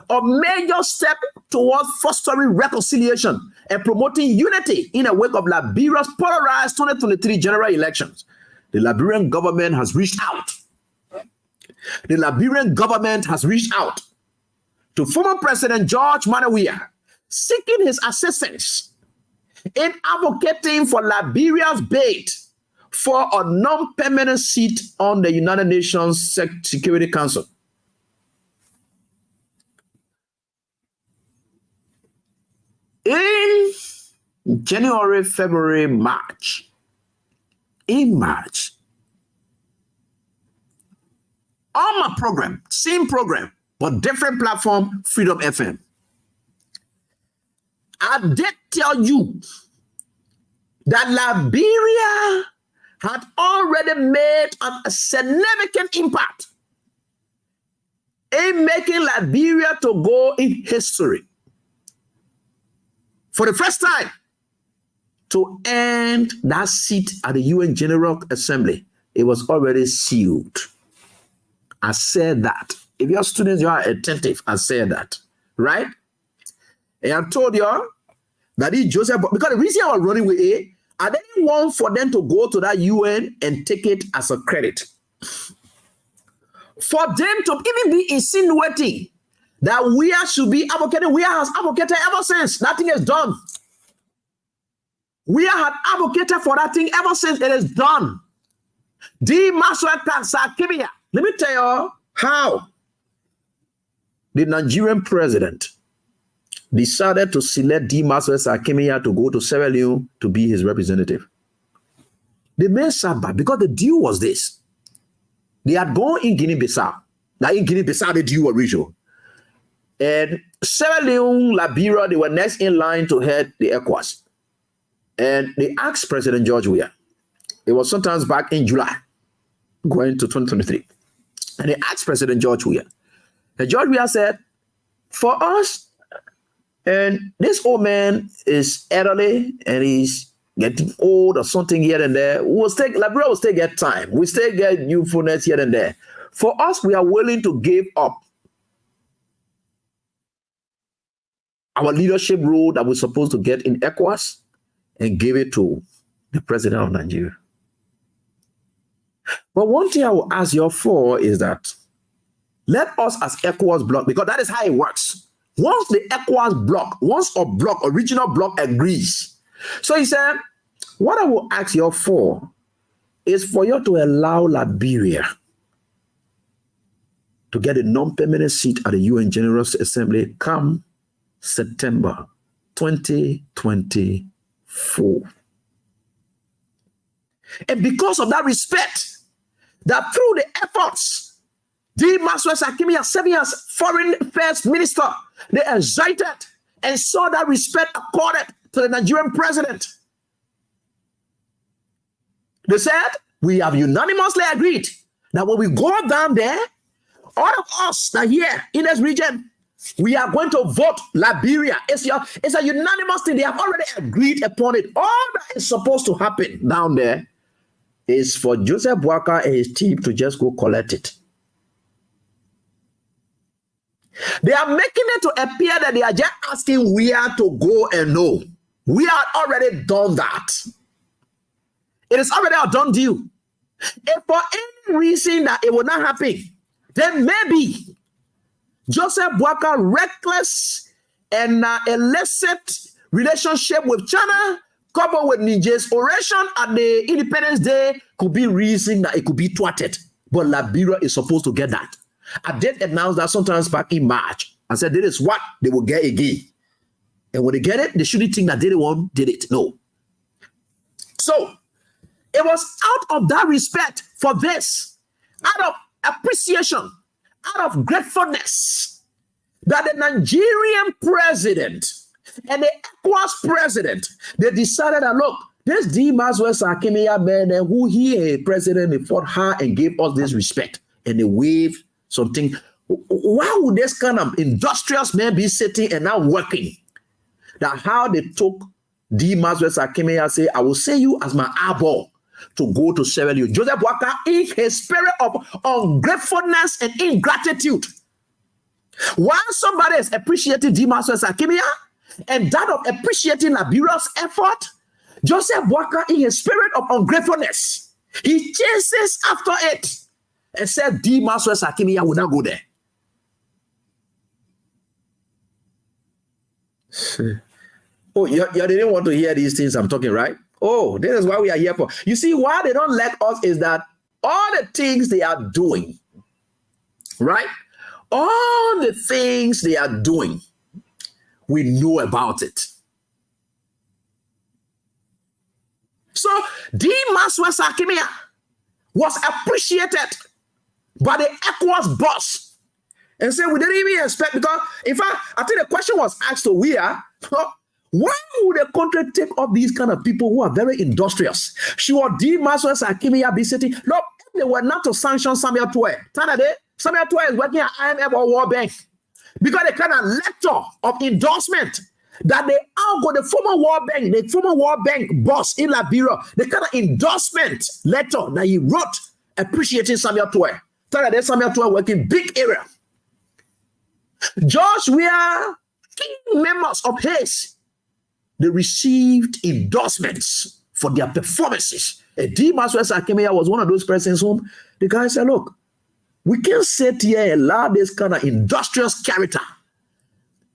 a major step towards fostering reconciliation and promoting unity in the wake of Liberia's polarized 2023 general elections. The Liberian government has reached out. The Liberian government has reached out to former President George Weah, seeking his assistance in advocating for Liberia's bid for a non-permanent seat on the United Nations Security Council. In January, February, March, on my program, same program, but different platform, Freedom FM, I did tell you that Liberia had already made a significant impact in making Liberia to go in history. For the first time, to end that seat at the UN General Assembly, it was already sealed. I said that. If your students, you are attentive, I said that, right? And I told you that this Joseph, because the reason I was running with it, I didn't want for them to go to that UN and take it as a credit. For them to even be insinuating that we should be advocating, we has advocated ever since. Nothing is done. We have advocated for that thing ever since it is done. Let me tell you how the Nigerian president decided to select Diaspora to go to Sierra Leone to be his representative. The main setback, because the deal was this. They had gone in Guinea-Bissau. Now in Guinea-Bissau, the deal was regional. And Sierra Leone, Liberia, they were next in line to head the ECOWAS. And they asked President George Weah. It was sometimes back in July, going to 2023. And they asked President George Weah. And George Weah said, for us, and this old man is elderly and he's getting old or something here and there. Liberia will still get time. We still get youthfulness here and there. For us, we are willing to give up our leadership role that we're supposed to get in ECOWAS and give it to the president of Nigeria. But one thing I will ask you for is that let us as ECOWAS bloc, because that is how it works. Once the ECOWAS bloc, original bloc agrees. So he said, what I will ask you for is for you to allow Liberia to get a non-permanent seat at the UN General Assembly come September 2024. And because of that respect, that through the efforts, Diaspora Sakimi has serving as foreign affairs minister, they excited and saw that respect accorded to the Nigerian president. They said, we have unanimously agreed that when we go down there, all of us that are here in this region, We are going to vote Liberia. It's a unanimous thing. They have already agreed upon it. All that is supposed to happen down there is for Joseph Boakai and his team to just go collect it. They are making it to appear that they are just asking where to go and know. We have already done that. It is already a done deal. If for any reason that it will not happen, then maybe Joseph Boakai reckless and illicit relationship with China coupled with Niger's oration at the Independence Day could be reason that it could be thwarted. But Liberia is supposed to get that. I did announce that sometimes back in March. I said, this is what they will get again. And when they get it, they shouldn't think that they did it. No. So, it was out of that respect for this, out of appreciation, out of gratefulness, that the Nigerian president and the ECOWAS president, they decided that, look, this D. Maswell Sakimiya man, who he a president, they fought her and gave us this respect. And they waved something. Why would this kind of industrious man be sitting and not working? That how they took D. Maswell Sakimiya say, I will say you as my eyeball to go to Sierra Leone. Joseph Boakai, in his spirit of ungratefulness and ingratitude, while somebody is appreciating D. Maswell Sakimiya and that of appreciating Liberia's effort, Joseph Boakai, in his spirit of ungratefulness, he chases after it and said D. Maswell Sakimiya will not go there. Oh, you didn't want to hear these things I'm talking, right? Oh, this is what we are here for. You see, why they don't let us is that all the things they are doing, right? All the things they are doing, we know about it. So, D. Maswell Sakimiya was appreciated by the ECOWAS boss and said we didn't even expect, because in fact, I think the question was asked to why would the country take up these kind of people who are very industrious? Should D. Maswell Sakimiya be sitting? Look, if they were not to sanction Samuel Tuwe, Samuel Tuwe is working at IMF or World Bank because the kind of letter of endorsement that they all got, the former World Bank boss in Liberia, the kind of endorsement letter that he wrote appreciating Samuel Tuwe. Samuel Tuwe working big area. George, we are key members of his. They received endorsements for their performances. And D. Maswell Sakimiya was one of those persons whom the guy said, look, we can't sit here and allow this kind of industrious character.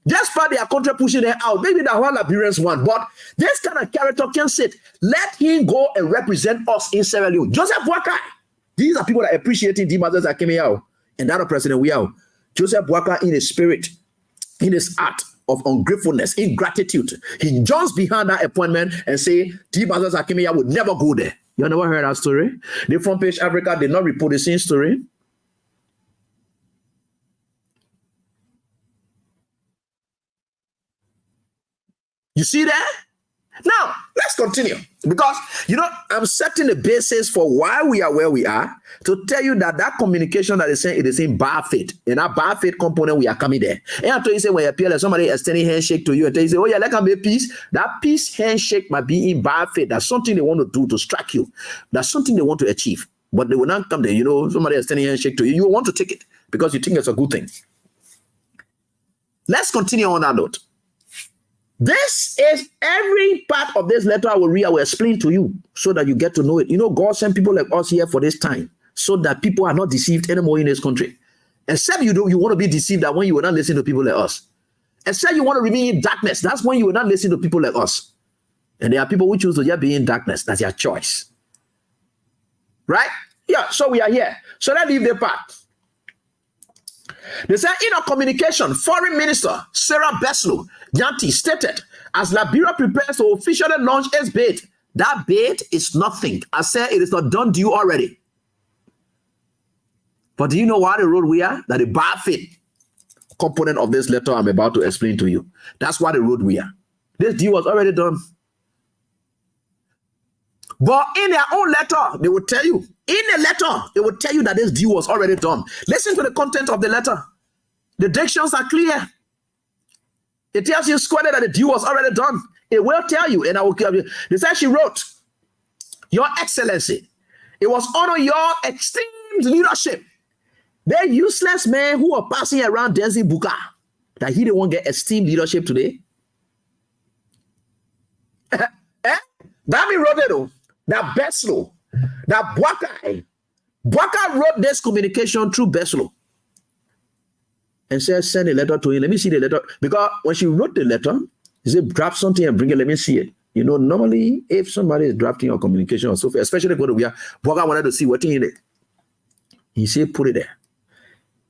Just by their country pushing them out, maybe the whole Liberians want, but this kind of character can sit. Let him go and represent us in Sierra Leone. Joseph Boakai. These are people that appreciate D. Maswell Sakimiya. And that president we are. Joseph Boakai, in his spirit, in his heart of ungratefulness, ingratitude, he jumps behind that appointment and say, D. Maswell Sakimiya would never go there. You never heard that story? The front page Africa did not report the same story. You see that? Now, let's continue. Because, I'm setting the basis for why we are where we are to tell you that communication that is saying it is in bad faith. In that bad faith component, we are coming there. And after you say, when you appear like somebody extending handshake to you and you say, oh yeah, let can be peace. That peace handshake might be in bad faith. That's something they want to do to strike you. That's something they want to achieve. But they will not come there. Somebody extending handshake to you. You will want to take it because you think it's a good thing. Let's continue on that note. This is every part of this letter I will read. I will explain to you so that you get to know it. God sent people like us here for this time so that people are not deceived anymore in this country. Except you want to be deceived that when you will not listen to people like us. Except you want to remain in darkness. That's when you will not listen to people like us. And there are people who choose to just be in darkness. That's your choice. Right? Yeah, so we are here. So let's leave the part. They said in a communication, Foreign Minister Sarah Beslow Yanti stated, as Liberia prepares to officially launch its bid, that bid is nothing. I said it is not done to you already. But do you know why the road we are? That the bad faith component of this letter I'm about to explain to you. That's why the road we are. This deal was already done. But in their own letter, they will tell you. In the letter, they will tell you that this deal was already done. Listen to the content of the letter. The dictions are clear. It tells you squarely that the deal was already done. It will tell you, and I will give you. They said she wrote, Your Excellency, it was honor your extreme leadership. They're useless men who are passing around dancing buka. That he didn't want to get esteemed leadership today. That me wrote it though. That Beslo, that Bwaka. Bwaka wrote this communication through Beslo. And said, send a letter to him. Let me see the letter. Because when she wrote the letter, she said, draft something and bring it. Let me see it. You know, normally, if somebody is drafting your communication or so forth, especially when we are, Bwaka wanted to see what's in it. He said, put it there.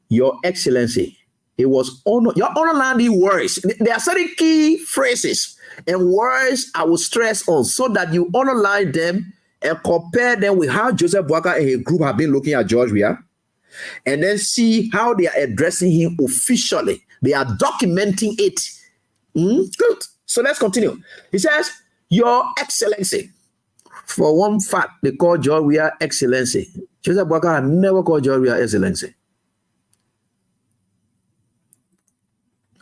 Your Excellency, it was honor. Your honorlanding words. There are certain key phrases and words I will stress on so that you underline them and compare them with how Joseph Bwaka and his group have been looking at George Weah. And then see how they are addressing him officially. They are documenting it. Good. So let's continue. He says, Your Excellency. For one fact, they call George Weah Excellency. Joseph Bwaka had never called George Weah Excellency.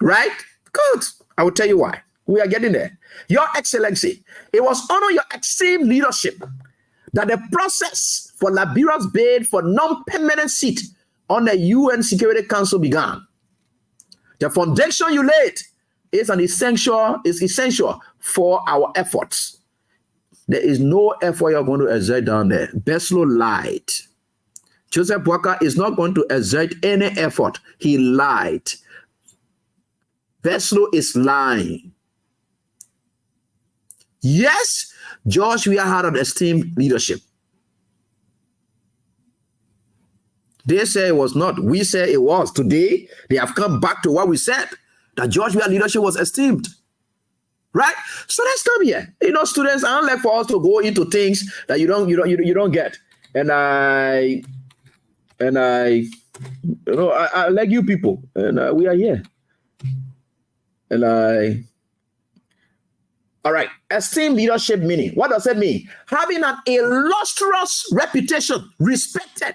Right? Good. I will tell you why. We are getting there. Your Excellency, it was honor your extreme leadership that the process for Liberia's bid for non-permanent seat on the UN Security Council began. The foundation you laid is essential for our efforts. There is no effort you're going to exert down there. Beslo lied. Joseph Bwaka is not going to exert any effort. He lied. Beslo is lying. Yes, George Weah had an esteemed leadership. They say it was not. We say it was. Today, they have come back to what we said, that George Weah leadership was esteemed. Right? So let's come here. You know, students, I don't like for us to go into things that you don't get. And I like you people. And we are here. And all right, esteemed leadership meaning. What does it mean? Having an illustrious reputation, respected.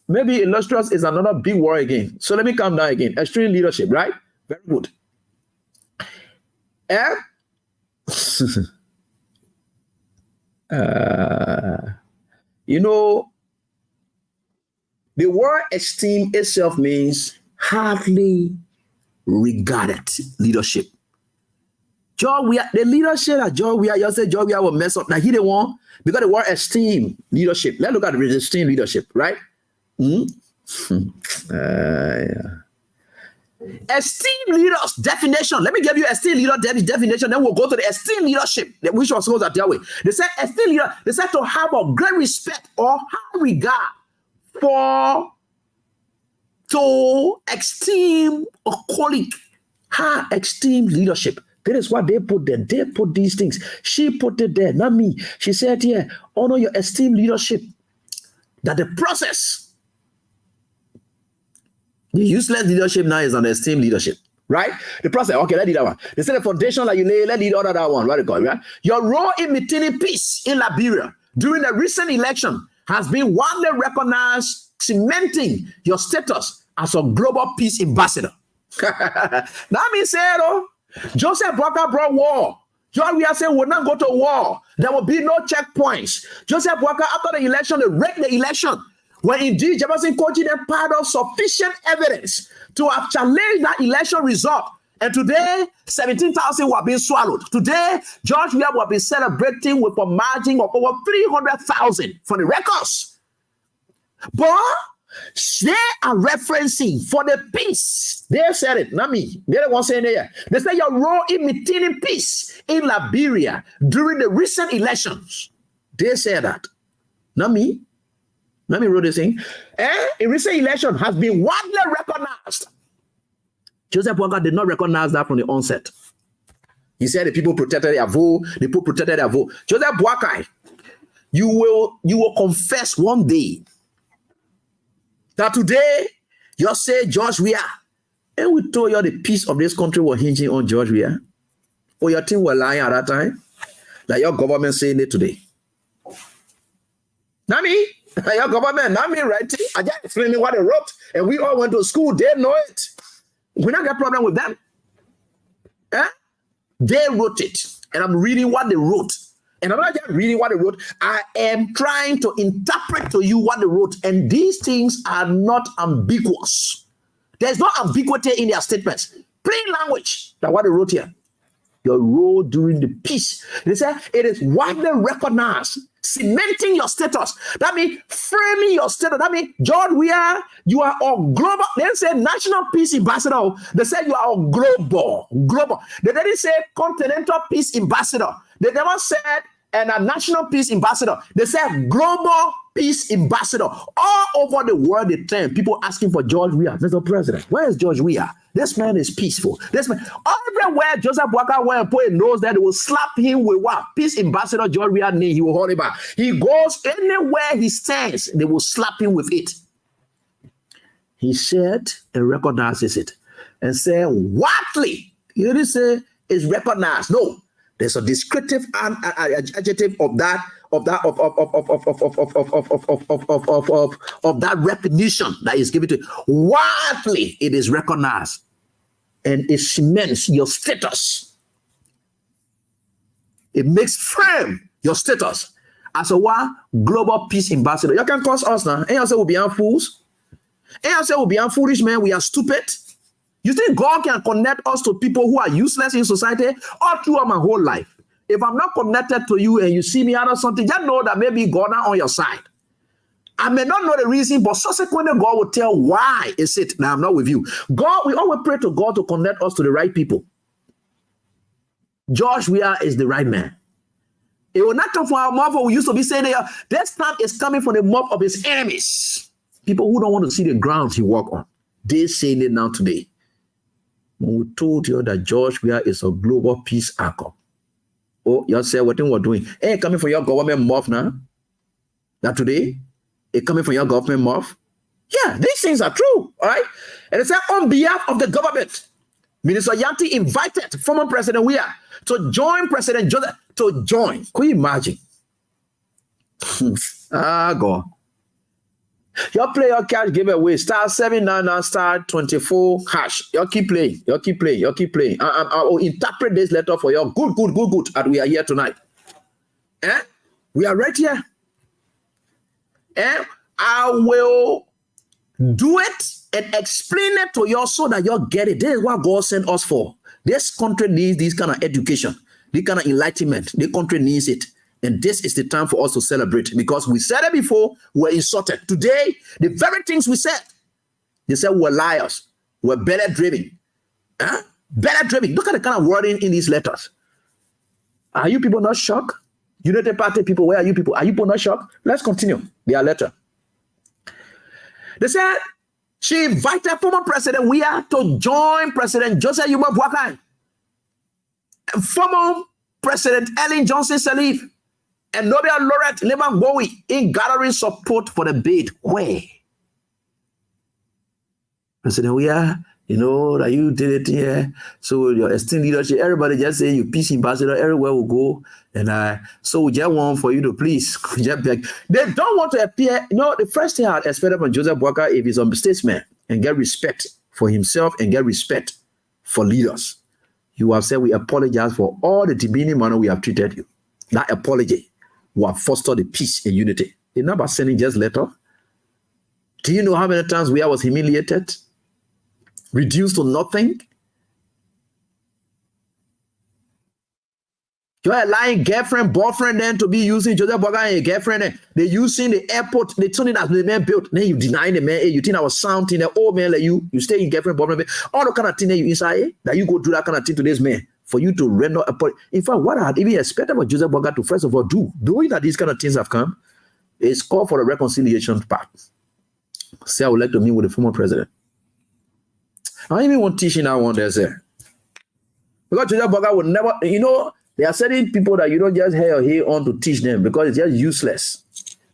Maybe illustrious is another big word again. So let me calm down again. Extreme leadership, right? Very good. You know, the word esteem itself means hardly regarded leadership. George Weah, the leadership that George Weah, you say George Weah will mess up. Now he didn't want because the word esteem leadership. Let's look at the esteem leadership, right? Esteem leaders definition. Let me give you esteem leader definition. Then we'll go to the esteem leadership, which was supposed to that way. They said esteem leader. They said to have a great respect or high regard for, to esteem a colleague, high esteem leadership. That is what they put there. They put these things. She put it there, not me. She said here, honor your esteemed leadership. That the process, the useless leadership now is on esteemed leadership, right? The process, okay, let's do that one. They said the foundation that you lay, let's do that one. What do you call it, right? Your role in maintaining peace in Liberia during the recent election has been widely recognized, cementing your status as a global peace ambassador. That means, Joseph Bwaka brought war. George Weah said we'll not go to war. There will be no checkpoints. Joseph Bwaka, after the election, they wrecked the election. When indeed Jefferson Kochi then piled up sufficient evidence to have challenged that election result. And today, 17,000 were being swallowed. Today, George Weah will be celebrating with a margin of over 300,000 from the records. But they are referencing for the peace. They said it, not me. They don't want to say it here. They say your role in maintaining peace in Liberia during the recent elections. They said that, not me. Let me read this thing. A recent election has been widely recognized. Joseph Bwaka did not recognize that from the onset. He said the people protected their vote. The people protected their vote. Joseph Bwaka, you will confess one day that today you say George Weah, and we told you the peace of this country was hinging on George Weah. Or your team were lying at that time, like your government saying it today. Not me. Your government, not me writing. I just explaining what they wrote, and we all went to school. They know it. We don't get problem with them. They wrote it, and I'm reading what they wrote. And I'm not just reading what they wrote. I am trying to interpret to you what they wrote. And these things are not ambiguous. There's no ambiguity in their statements. Plain language. That's what they wrote here. Your role during the peace. They say it is widely recognized, cementing your status. That means framing your status. That means, George, you are a global. They didn't say national peace ambassador. They said you are a global. They didn't say continental peace ambassador. They never said and a national peace ambassador. They said global peace ambassador. All over the world, they turn people asking for George Weah, Mr. President. Where is George Weah? This man is peaceful. This man, everywhere Joseph Boakai went and put a nose there, they will slap him with what? Peace ambassador George Weah name. He will hold it back. He goes anywhere he stands, they will slap him with it. He said and recognizes it and said, "Whatly?" He didn't say it's recognized. No. There's a descriptive adjective of that recognition that is given to it. Widely it is recognized, and it cements your status. It makes firm your status as a what? Global peace ambassador. You can cause us now. And you say we'll be fools. And you say we'll be foolish men. We are stupid. You think God can connect us to people who are useless in society all throughout my whole life? If I'm not connected to you and you see me out of something, just know that maybe God is on your side. I may not know the reason, but subsequently God will tell why is it that I'm not with you. God, we always pray to God to connect us to the right people. George Weah is the right man. It will not come from our mouth. We used to be saying this time is coming from the mouth of his enemies. People who don't want to see the ground he walk on. They're saying it now today. When we told you that George Weah is a global peace actor. Oh, you say what we're doing? Hey, coming from your government mouth now? That today? It coming from your government mouth? Yeah, these things are true, all right? And it said on behalf of the government, Minister Yanti invited former President Weah to join President Joseph to join. Could you imagine? God. You play your cash giveaway, star 799 star 24 hash. You keep playing. I will interpret this letter for you. Good. And we are here tonight. We are right here. I will do it and explain it to you so that you get it. This is what God sent us for. This country needs this kind of education, this kind of enlightenment. The country needs it. And this is the time for us to celebrate, because we said it before, we're insulted. Today, the very things we said, they said we're liars, we're better driven. Better driven. Look at the kind of wording in these letters. Are you people not shocked? United Party people, where are you people? Are you people not shocked? Let's continue their letter. They said she invited former President Weah to join President Joseph Boakai and former President Ellen Johnson Sirleaf and Nobel laureate Leman Bowie in gathering support for the bid. Where? President Weah, you know that you did it here. So your esteemed leadership, everybody just say you peace ambassador everywhere we go. And so we just want for you to please just beg. They don't want to appear. You know, the first thing I expected from Joseph Boakai, if he's a statesman and get respect for himself and get respect for leaders, you have said we apologize for all the demeaning manner we have treated you. That apology will have fostered the peace and unity. It's not about sending just letter. Do you know how many times we was humiliated, reduced to nothing? You're a lying girlfriend, boyfriend, then to be using Joseph Boakai and your girlfriend. Then they using the airport, they turn it as the man built. Then you deny the man. Hey, you think I was sounding the old man like you stay in girlfriend, boyfriend, all the kind of thing that you inside, that you go do that kind of thing to this man for you to render a point. In fact, what I had even expected about Joseph Boakai to first of all do, knowing that these kind of things have come, is call for the reconciliation part. Say I would like to meet with the former president. I don't even want teaching that one there. Because Joseph Boakai would never, you know, there are certain people that you don't just hear on to teach them because it's just useless.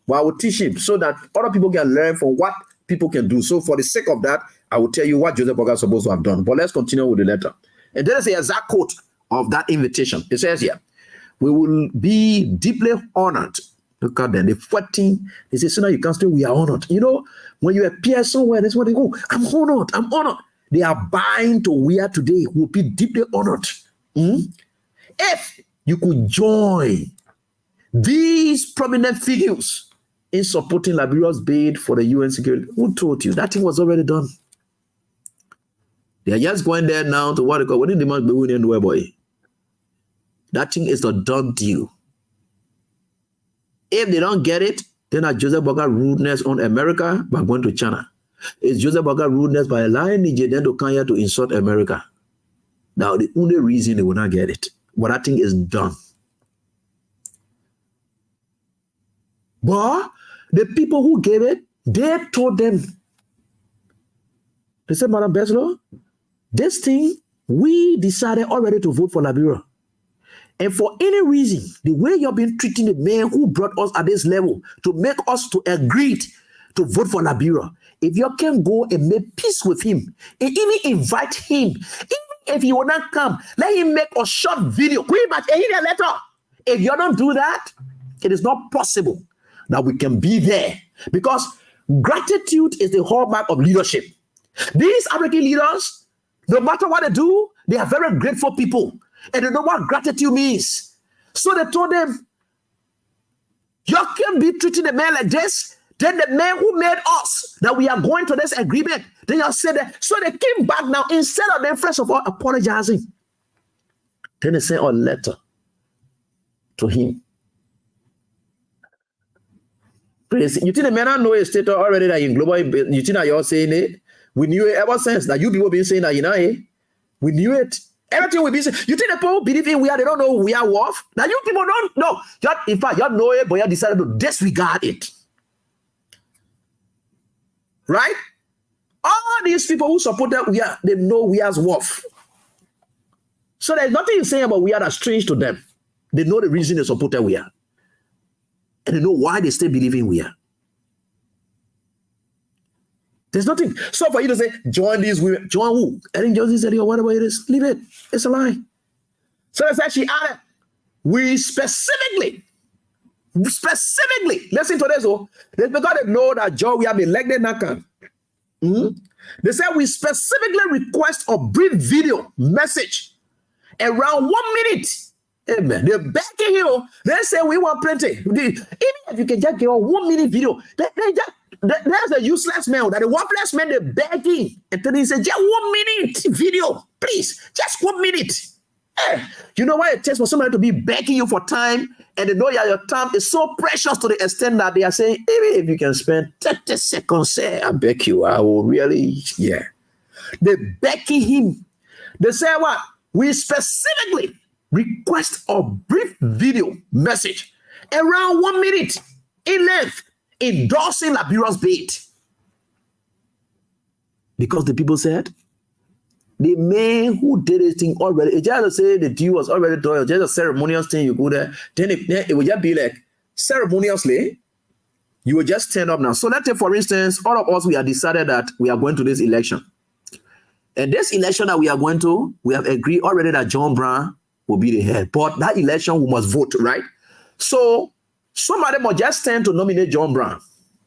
But I will teach him so that other people can learn from what people can do. So for the sake of that, I will tell you what Joseph Boakai is supposed to have done. But let's continue with the letter. And there is an exact quote of that invitation. It says here, we will be deeply honored. Look at them. The 14, they say, so now you can still, we are honored. You know, when you appear somewhere, that's what they go, I'm honored. they are buying to wear today will be deeply honored. If you could join these prominent figures in supporting Liberia's bid for the UN security. Who told you? That thing was already done. They are just going there now to what they call, what did the man be winning the boy? That thing is a done deal. If they don't get it, then Joseph Boga rudeness on America by going to China. It's Joseph Boga rudeness by allowing Niger then to come here to insult America. Now, the only reason they will not get it, but that thing is done. But the people who gave it, they told them, they said, Madam Beslo, this thing, we decided already to vote for Liberia. And for any reason, the way you've been treating the man who brought us at this level to make us to agree to vote for Liberia, if you can go and make peace with him and even invite him, even if he will not come, let him make a short video. If you don't do that, it is not possible that we can be there, because gratitude is the hallmark of leadership. These African leaders, no matter what they do, they are very grateful people. And they know what gratitude means. So they told them, you can't be treating the man like this. Then the man who made us, that we are going to this agreement, then you said that. So they came back now, instead of them first of all apologizing, then they sent a letter to him. You think the man know a state already that in global, you think that you're saying it? We knew it ever since that you people been saying that, you know, we knew it. Everything we be saying. You think the people believe in we are, they don't know we are worth? Now you people don't know. In fact, you know it, but you decided to disregard it. Right? All these people who support that we are, they know we are worth. So there's nothing you say about we are that strange to them. They know the reason they support that we are. And they know why they still believe in we are. There's nothing. So for you to say, join these women, join who? Ellen Johnson said, whatever it is, leave it. It's a lie. So it's actually added. We specifically, listen to this, because they know that John, we have elected Nakan. They said we specifically request a brief video message around 1 minute. Amen. They're begging you. They say we want plenty. Even if you can just give a 1 minute video, there's a useless man, that a worthless man, they're begging. And then he said, just 1 minute video, please, just 1 minute. You know why it takes for somebody to be begging you for time, and they know your time is so precious to the extent that they are saying, even if you can spend 30 seconds, I beg you, I will really, They're begging him. They say what? We specifically request a brief video message around 1 minute in length, endorsing Liberia's bid. Because the people said, the man who did this thing already, it just to say the deal was already done, just a ceremonial thing, you go there, then it would just be like, ceremoniously, you will just turn up now. So let's say, for instance, all of us, we have decided that we are going to this election. And this election that we are going to, we have agreed already that John Brown will be the head. But that election, we must vote, right? So somebody must just stand to nominate John Brown.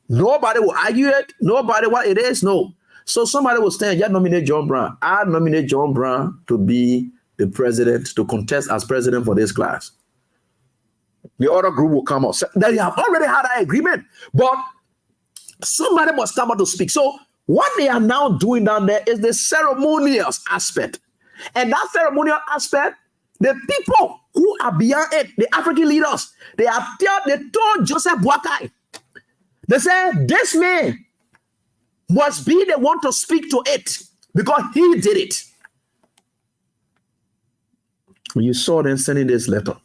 Nobody will argue it. Nobody what it is. No. So somebody will stand, just nominate John Brown. I nominate John Brown to be the president, to contest as president for this class. The other group will come out. So they have already had an agreement, but somebody must come out to speak. So what they are now doing down there is the ceremonial aspect. And that ceremonial aspect, the people who are beyond it, the African leaders, they told Joseph Boakai, they said, this man must be the one to speak to it because he did it. When you saw them sending this letter,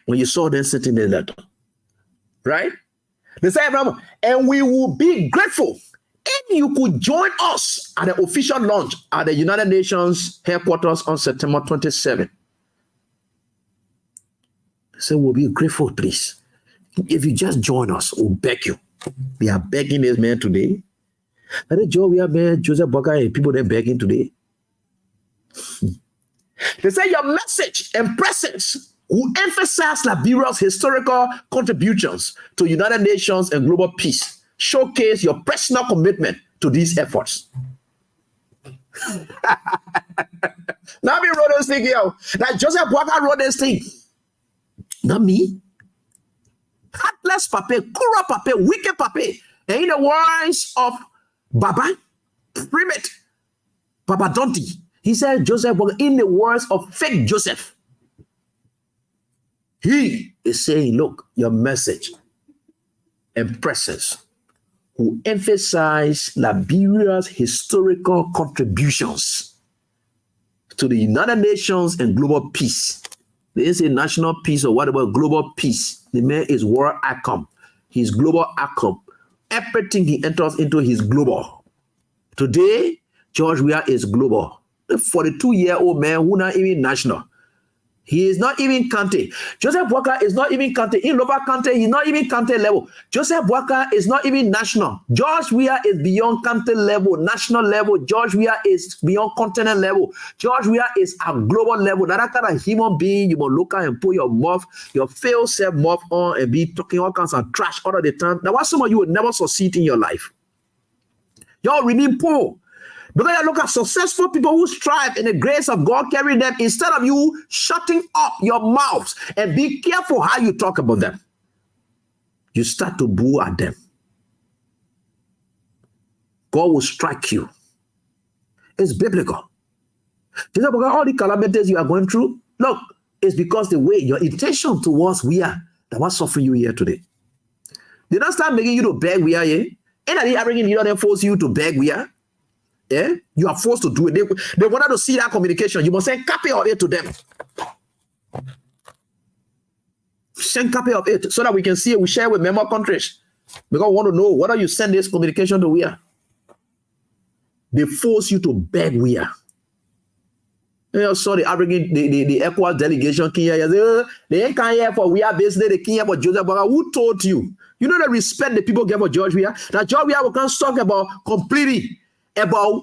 when you saw them sending the letter, right? They said, and we will be grateful if you could join us at the official launch at the United Nations headquarters on September 27. They said, we'll be grateful, please. If you just join us, we'll beg you. We are begging this man today. And Joe, we have met Joseph Boga and people they're begging today. They say your message and presence will emphasize Liberia's historical contributions to United Nations and global peace showcase your personal commitment to these efforts. Now me wrote this thing here. Now Joseph Boakai wrote this thing. Not me. Heartless papa, cruel papa, wicked papa. And in the words of Baba Primate, Baba Donti, he said Joseph Boakai, in the words of fake Joseph, he is saying, look, your message and presence who emphasize Liberia's historical contributions to the United Nations and global peace. There is a national peace or whatever, global peace. The man is world outcome. His global outcome. Everything he enters into his global. Today, George Weah is global. The 42-year-old man who not even national. He is not even counted. Joseph Boakai is not even counted. In local county, he's not even counted level. Joseph Boakai is not even national. George Weah is beyond county level, national level. George Weah is beyond continent level. George Weah is a global level. That kind of human being, you must look at and put your mouth, your fail self mouth on and be talking all kinds of trash all of the time. Now, why some of you will never succeed in your life? Y'all remain poor. Because you look at successful people who strive in the grace of God carrying them, instead of you shutting up your mouths and be careful how you talk about them. You start to boo at them. God will strike you. It's biblical. All the calamities you are going through, look, it's because the way your intention towards we are, that was suffering you here today. They don't start making you to beg we are here. And they are bringing you and force you to beg we are. Yeah, you are forced to do it. They wanted to see that communication. You must send copy of it to them. Send copy of it so that we can see it. We share with member countries because we want to know whether you send this communication to where. They force you to beg where. You saw the African, the ECOWAS delegation came here. They ain't come here for we are basically they came here for Joseph Boakai. Who told you? You know the respect the people give for George Weah. That George Weah will come talk about completely. About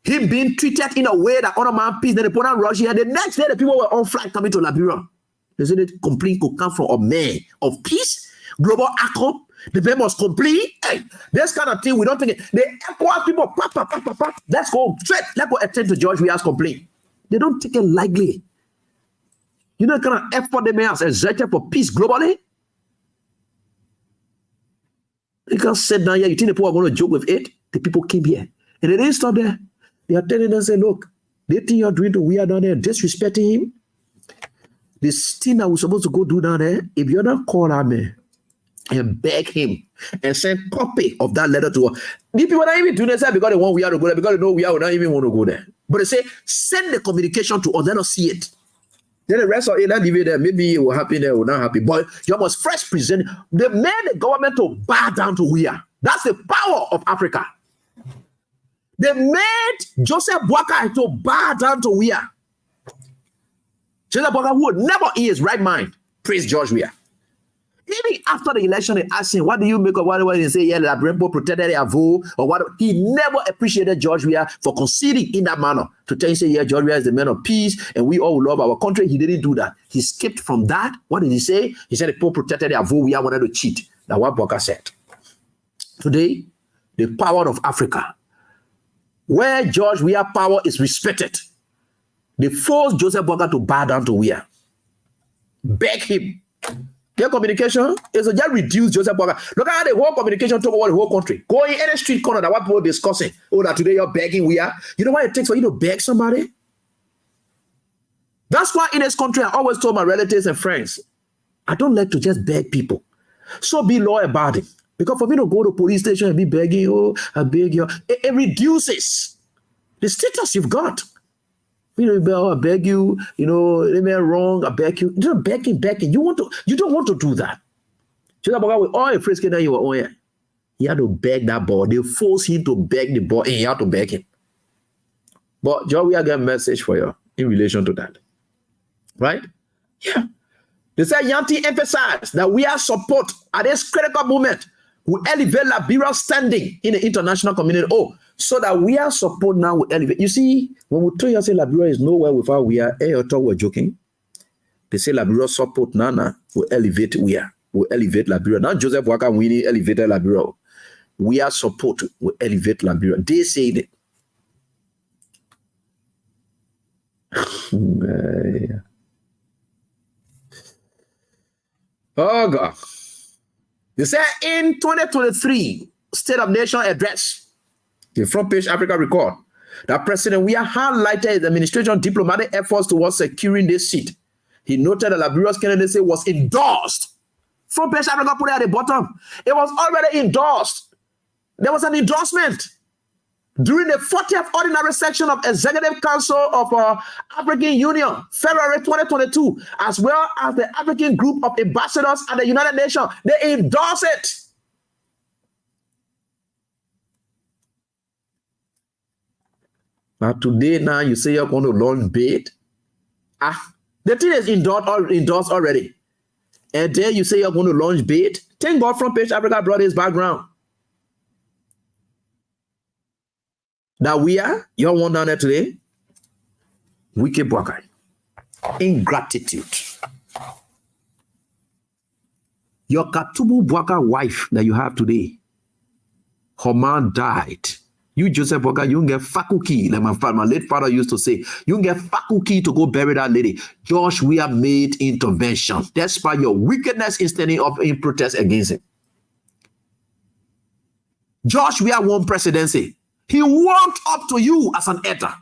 him being treated in a way that other man peace, then they put on Russia. The next day, the people were on flight coming to Liberia. They said the complaint could come from a man of peace, global outcome. The man must complete. Hey, this kind of thing, we don't think it. The ECOWAS people, let's go straight. Let's go attend to George Weah's complaint. They don't take it lightly. You know the kind of effort they may have exerted for peace globally? You can't sit down here. You think the people are going to joke with it? The people came here. And they didn't stop there. They are telling us, say, look, they think you're doing to we are down there, disrespecting him. This thing that we're supposed to go do down there, if you're not call our man and beg him and send copy of that letter to us. The people are not even doing this because they want we are to go there, because they know we are will not even want to go there. But they say, send the communication to us, let us see it. Then the rest of it, leave it there. Maybe it will happen there, it will not happen. But you must first present. They made the government to bow down to we are. That's the power of Africa. They made Joseph Boakai to bow down to Weah. Joseph Boakai would never in his right mind praise George Weah. Even after the election, they asked him, what do you make of whatever they say, yeah, Irreparable protected their vote, or what? He never appreciated George Weah for conceding in that manner. To tell you, say, yeah, George Weah is the man of peace, and we all love our country. He didn't do that. He skipped from that. What did he say? He said the people protected their vote. Weah wanted to cheat. That's what Boakai said. Today, the power of Africa, where George Weah power is respected, they forced Joseph Boakai to bow down to Weah. Beg him. Their communication is to just reduce Joseph Boakai. Look at how the whole communication took over the whole country. Go in any street corner that what people discussing. Oh, that today you're begging Weah. You know what it takes for you to beg somebody? That's why in this country, I always told my relatives and friends, I don't like to just beg people. So be loyal about it. Because for me to go to police station and be begging, oh, I beg you, it reduces the status you've got. You know, I beg you, you know, they made wrong, I beg you. You're begging. You don't want to do that. Just about with all your friends that you were on here. He had to beg that boy. They forced him to beg the boy, and he had to beg him. But George, we have a message for you in relation to that. Right? Yeah. They said Yanti emphasized that we are support at this critical moment. We elevate Liberia's standing in the international community. Oh, so that we are support now will elevate. You see, when we tell you say Liberia is nowhere without we are, I thought we're joking. They say Liberia support Nana will elevate we are. Will elevate Liberia. Now Joseph Boakai winning elevated Liberia. We are support will elevate Liberia. They say it. Oh God. They said in 2023 State of Nation address, the front page Africa record, that President we have highlighted his administration diplomatic efforts towards securing this seat. He noted that Liberia's candidacy was endorsed. Front page Africa put it at the bottom. It was already endorsed. There was an endorsement during the 40th ordinary section of Executive Council of African Union, February 2022, as well as the African Group of Ambassadors at the United Nations. They endorse it. But today now you say you're going to launch bid. The thing is endorsed already. And then you say you're going to launch bid. Thank God Front Page Africa brought his background. That we are, your one down there today, wicked Bwaka. Ingratitude. Your Katubu Bwaka wife that you have today, her man died. You, Joseph Bwaka, you get fakuki, like my late father used to say. You get fakuki to go bury that lady. Josh, we have made intervention. Despite your wickedness in standing up in protest against him. Josh, we have won presidency. He walked up to you as an elder,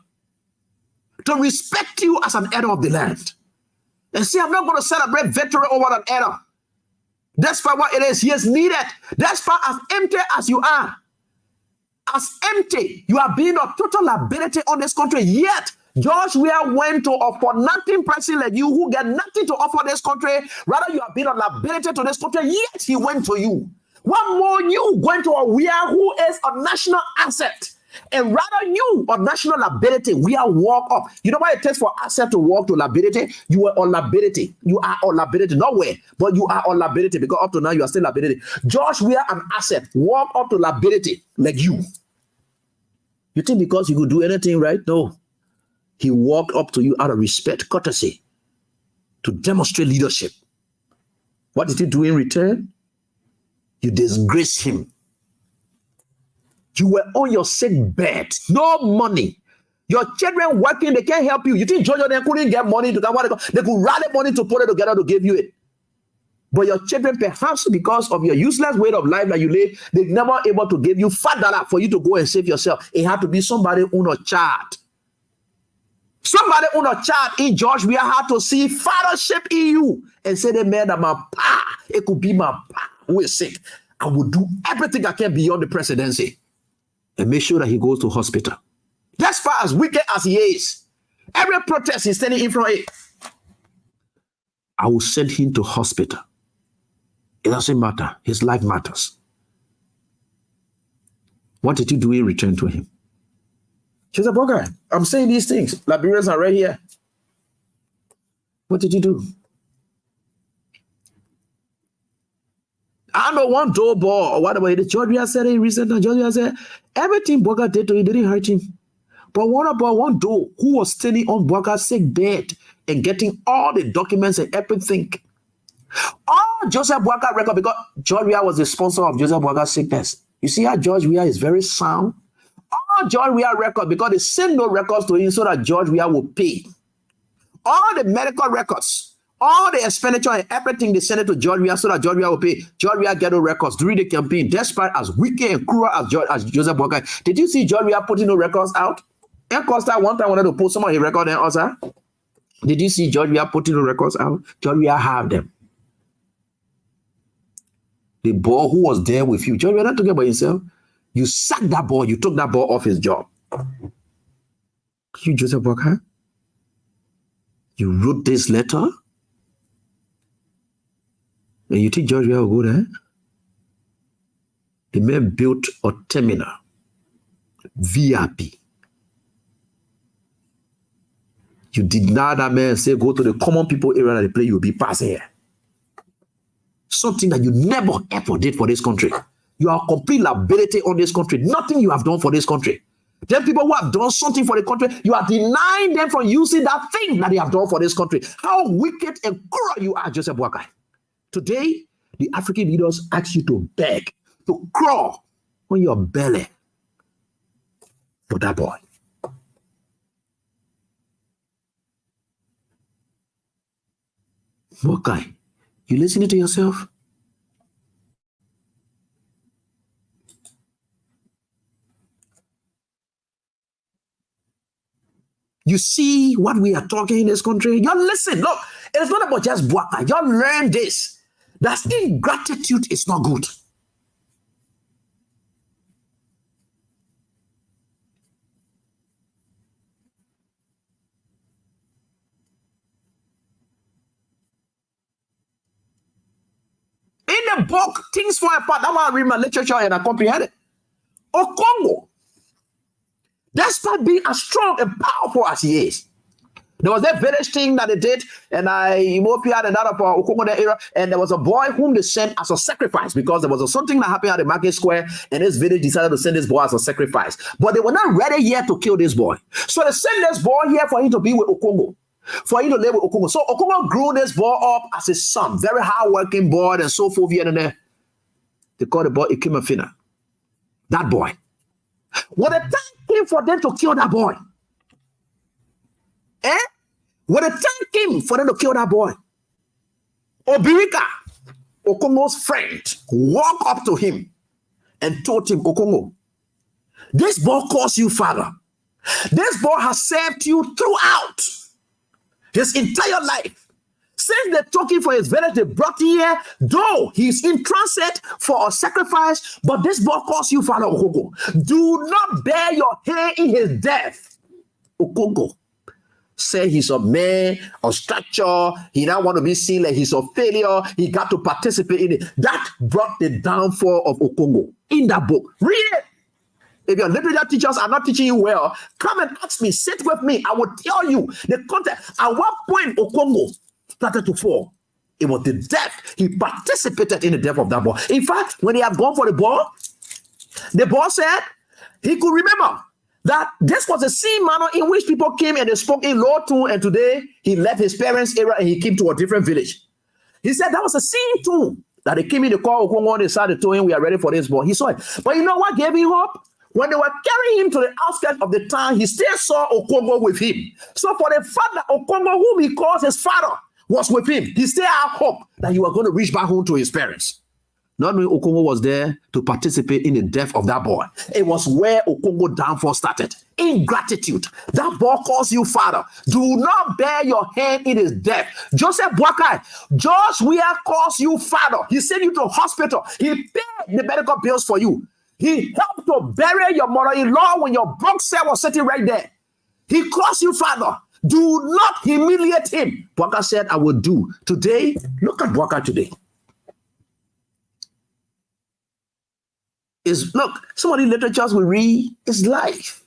to respect you as an elder of the land. And see, I'm not going to celebrate victory over an elder. Despite what it is, he is needed. Despite as empty as you are, you are being a total liability on this country. Yet, George Weah went to a for nothing person like you who get nothing to offer this country. Rather, you have been a liability to this country. Yet, he went to you. One more you going to a Weah who is a national asset. And rather you or national liability, we are walk up. You know why it takes for asset to walk to liability? You are on liability. You are on liability. Nowhere, but you are on liability because up to now you are still liability. Josh, we are an asset. Walk up to liability like you. You think because you could do anything right? No. He walked up to you out of respect, courtesy, to demonstrate leadership. What did you do in return? You disgraced him. You were on your sick bed, no money. Your children working, they can't help you. You think Georgia they couldn't get money to come? They could rally money to put it together to give you it. But your children, perhaps because of your useless way of life that you live, they're never able to give you $5 for you to go and save yourself. It had to be somebody on a chart. Somebody on a chart in George, we had to see fathership in you and say, the man that my pa, it could be my pa who is sick. I will do everything I can beyond the presidency. And make sure that he goes to hospital. That's far as wicked as he is. Every protest he's standing in front of it. I will send him to hospital. It doesn't matter. His life matters. What did you do in return to him? She said, okay, I'm saying these things. Liberians are right here. What did you do? I know one door ball or whatever. Georgia said it recently. Georgia said everything Bwaka did to him didn't hurt him. But what about one door who was standing on Bwaka's sick bed and getting all the documents and everything? All Joseph Bwaka record because George Weah was the sponsor of Joseph Bwaka's sickness. You see how George Weah is very sound? All George Weah record because they send no records to him so that George Weah will pay. All the medical records. All the expenditure and everything they send it to George Weah so that George Weah will pay. George Weah get no records during the campaign, despite as wicked and cruel as Joseph Bwaka. Did you see George Weah putting no records out? And Costa one time wanted to put some of his records and also. Did you see George Weah putting no records out? George Weah have them. The boy who was there with you, George Weah not talking about himself. You sacked that boy, you took that boy off his job. You, Joseph Bwaka, you wrote this letter. And you think George Weah will go there? The man built a terminal, VIP. You did not that man say, go to the common people area that they play, you'll be passing here. Something that you never ever did for this country. You are complete liability on this country. Nothing you have done for this country. Then people who have done something for the country, you are denying them from using that thing that they have done for this country. How wicked and cruel you are, Joseph Bwaka. Today, the African leaders ask you to beg, to crawl, on your belly for that boy. What guy? You listening to yourself? You see what we are talking in this country? You listen, look, it's not about just Bwaka. You learn this. That ingratitude is not good. In the book, Things Fall Apart, that's why I read my literature and I comprehend it. Okongo, despite being as strong and powerful as he is, there was that village thing that they did, and Ethiopia and that of Okongo era, and there was a boy whom they sent as a sacrifice because there was something that happened at the market square, and this village decided to send this boy as a sacrifice. But they were not ready yet to kill this boy. So they sent this boy here for him to be with Okongo, for him to live with Okongo. So Okongo grew this boy up as his son, very hard-working boy, and so forth here and there. They called the boy Ikemefina. That boy. When the time came for them to kill that boy, when the time came for them to kill that boy, Obirika, Okongo's friend, walked up to him and told him, Okongo, this boy calls you father. This boy has served you throughout his entire life. Since they took him for his village, they brought him here, though he's in transit for a sacrifice, but this boy calls you father, Okongo. Do not bear your hand in his death. Okongo say he's a man of stature. He now want to be seen like he's a failure. He got to participate in it. That brought the downfall of Okongo in that book. Read it. If your literature teachers are not teaching you well, come and ask me, sit with me. I will tell you the context. At what point Okongo started to fall? It was the death. He participated in the death of that boy. In fact, when he had gone for the boy said he could remember that this was a scene manner in which people came and they spoke in low tune, and today he left his parents' era and he came to a different village. He said that was a scene tune that they came in the call Okongo on the side and told him, we are ready for this boy. He saw it. But you know what gave him hope? When they were carrying him to the outskirts of the town, he still saw Okongo with him. So for the fact that Okongo, whom he calls his father, was with him, he still had hope that he was going to reach back home to his parents. Not knowing Okongo was there to participate in the death of that boy. It was where Okongo downfall started. Ingratitude. That boy calls you father. Do not bear your hand in his death. Joseph Boakai, George Weah calls you father. He sent you to hospital. He paid the medical bills for you. He helped to bury your mother-in-law when your broke cell was sitting right there. He calls you father. Do not humiliate him. Boakai said, I will do. Today, look at Boakai today. Look, some of the literatures we read is life.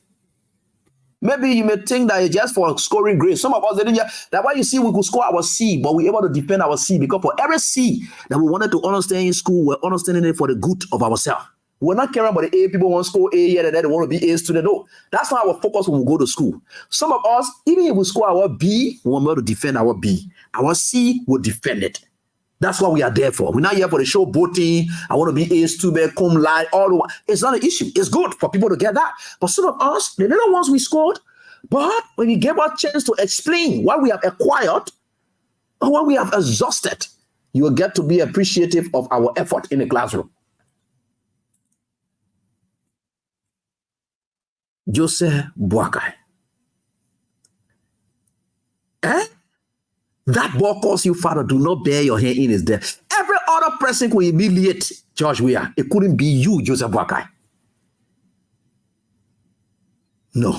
Maybe you may think that it's just for scoring grades. Some of us didn't. That's why you see we could score our C, but we're able to defend our C, because for every C that we wanted to understand in school, we're understanding it for the good of ourselves. We're not caring about the A. People want to score A here and then they want to be A student. No, that's not our focus when we go to school. Some of us, even if we score our B, we want to defend our B. Our C will defend it. That's what we are there for. We're not here for the show boating. I want to be A student, come lie, all the way. It's not an issue. It's good for people to get that. But some of us, the little ones we scored, but when we gave our chance to explain what we have acquired or what we have exhausted, you will get to be appreciative of our effort in the classroom. Joseph Boakai. That boy calls you father. Do not bear your hand in his death. Every other person could humiliate George Weah. It couldn't be you, Joseph Boakai. No.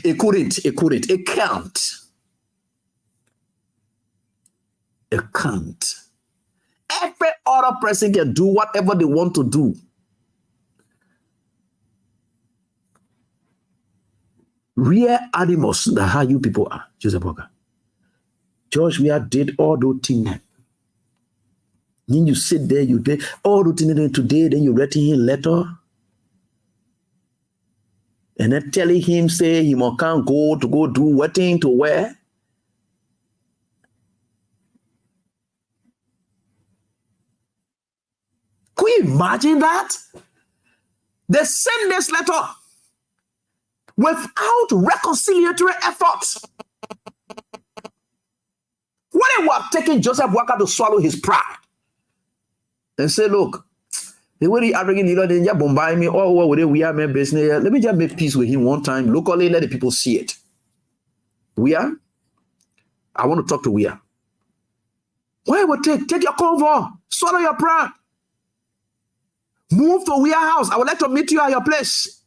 It couldn't. It can't. It can't. Every other person can do whatever they want to do. Real animals, that's how you people are, Joseph Boakai. George Weah did all those things. Then you sit there, you did all those things today, then you write him a letter. And then telling him, say, he can't go do wedding to where? Could you imagine that? They send this letter without reconciliatory efforts. What if we have taken Joseph Boakai to swallow his pride and say, look, the way the arrogant leader didn't just bombard me, oh, what would we are my business? Let me just make peace with him one time. Locally, let the people see it. I want to talk to Wia. Why would take your convo, swallow your pride, move to Wia house. I would like to meet you at your place.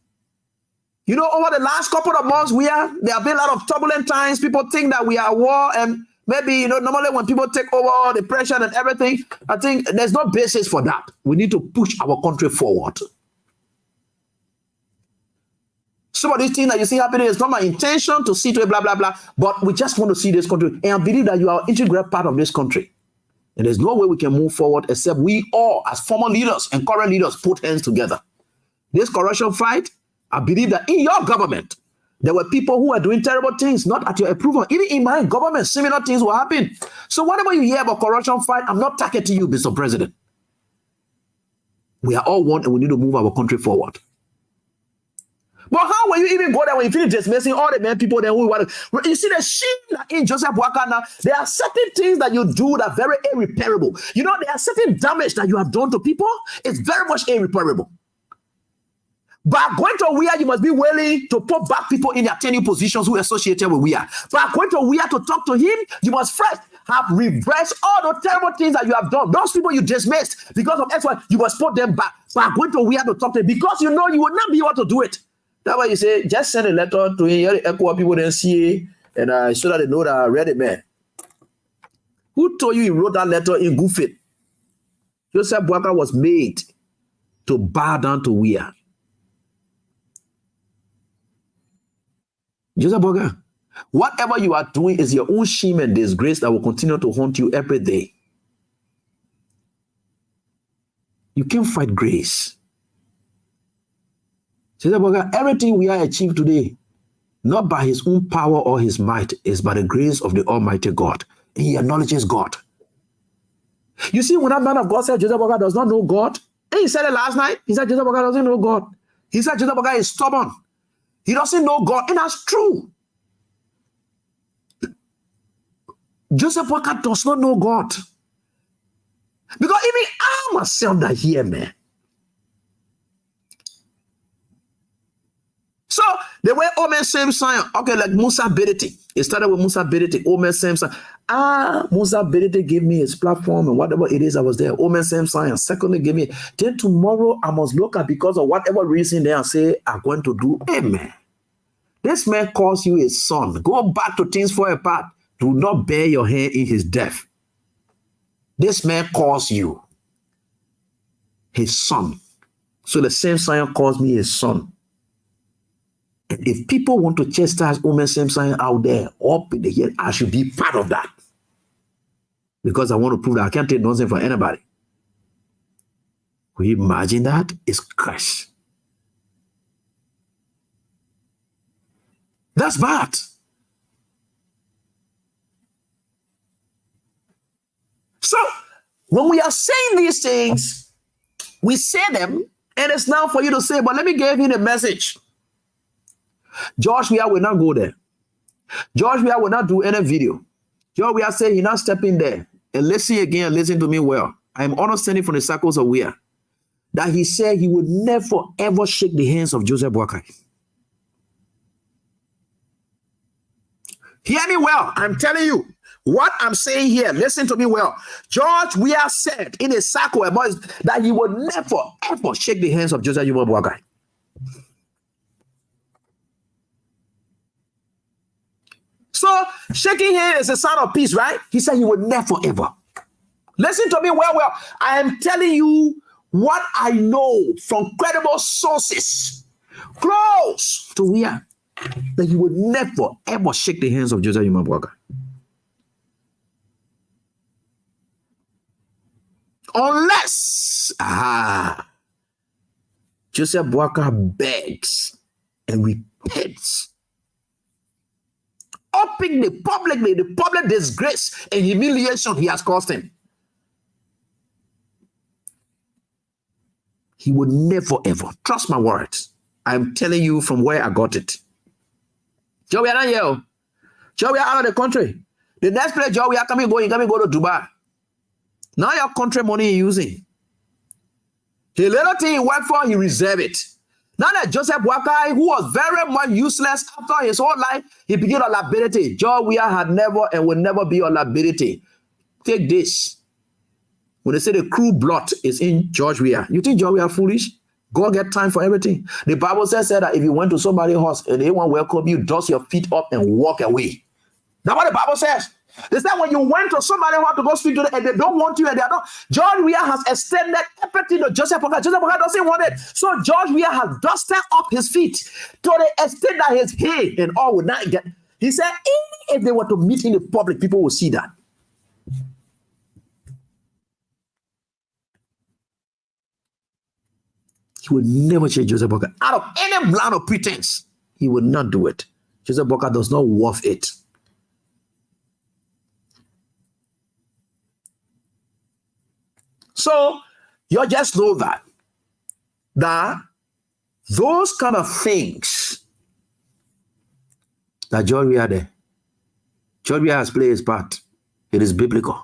You know, over the last couple of months, there have been a lot of turbulent times. People think that we are at war, and maybe, you know, normally when people take over the pressure and everything, I think there's no basis for that. We need to push our country forward. Some of these things that you see happening is not my intention to see to it, blah, blah, blah, but we just want to see this country. And I believe that you are an integral part of this country. And there's no way we can move forward except we all, as former leaders and current leaders, put hands together. This corruption fight, I believe that in your government, there were people who were doing terrible things, not at your approval. Even in my government, similar things will happen. So whatever you hear about corruption fight, I'm not targeting you, Mr. President. We are all one and we need to move our country forward. But how will you even go there when you finish dismissing all the men people there who want to? You see the shame in Joseph Boakai now. There are certain things that you do that are very irreparable. You know, there are certain damage that you have done to people. It's very much irreparable. But going to Wia, you must be willing to put back people in their tenure positions who are associated with Wia. But going to Wia to talk to him, you must first have reversed all the terrible things that you have done. Those people you dismissed because of X1, you must put them back. But going to Wia to talk to him because you know you will not be able to do it. That's why you say, just send a letter to him, echo what people then see, and so that they know that I read it, man. Who told you he wrote that letter in good faith? Joseph Boakai was made to bow down to Wia. Joseph Boakai, whatever you are doing is your own shame and disgrace that will continue to haunt you every day. You can't fight grace. Joseph Boakai, everything we have achieved today, not by his own power or his might, is by the grace of the Almighty God. And he acknowledges God. You see, when that man of God said Joseph Boakai does not know God, and he said it last night, he said Joseph Boakai doesn't know God. He said Joseph Boakai is stubborn. He doesn't know God, and that's true. Joseph Boakai does not know God. Because even I myself that here, man. So the way Omen same sign, okay, like Musa Bediti. It started with Musa Bediti, Omen same sign. Musa Bediti gave me his platform and whatever it is I was there. Omen same sign. Secondly, give me. Then tomorrow I must look at because of whatever reason they say I'm going to do. Amen. This man calls you his son. Go back to things fall apart. Do not bear your hair in his death. This man calls you his son. So the same sign calls me his son. And if people want to chastise Omen same sign out there, up in the head, I should be part of that. Because I want to prove that I can't take nonsense for anybody. Can you imagine that? It's cursed. That's bad. So, when we are saying these things, we say them, and it's now for you to say, but let me give you the message. George Weah will not go there. George Weah will not do any video. George Weah said he not step in there. And listen again, listen to me well. I am understanding from the circles of Weah that he said he would never ever shake the hands of Joseph Boakai. Hear me well. I'm telling you what I'm saying here. Listen to me well. George Weah said in a circle about that he would never ever shake the hands of Joseph Boakai. So shaking hands is a sign of peace, right? He said he would never ever. Listen to me well. I am telling you what I know from credible sources close to Weah, that he would never ever shake the hands of Joseph Boakai. Unless Joseph Boakai begs and repents, upping the public disgrace and humiliation he has caused him. He would never ever. Trust my words. I'm telling you from where I got it. Joe, we are not here. Joe, we are out of the country. The next place, Joe, we are coming go to Dubai. Now your country money you're using. The little thing he worked for, he reserved it. Now that Joseph Boakai, who was very much useless after his whole life, he became a liability. George Weah had never and will never be a liability. Take this. When they say the cruel blood is in George Weah, you think George Weah foolish? God get time for everything. The Bible says that if you went to somebody's house and they want to welcome you, dust your feet up and walk away. That's what the Bible says. They said when you went to somebody who had to go speak to them and they don't want you and they are not. George Weah has extended everything to Joseph Boakai. Joseph Boakai doesn't want it. So George Weah has dusted up his feet to the extent that his hair and all would not get. He said, even if they were to meet in the public, people will see that. He would never change Joseph Boakai. Out of any plan of pretense, he would not do it. Joseph Boakai does not worth it. So you just know that those kind of things that George Weah there. George Weah has played his part. It is biblical.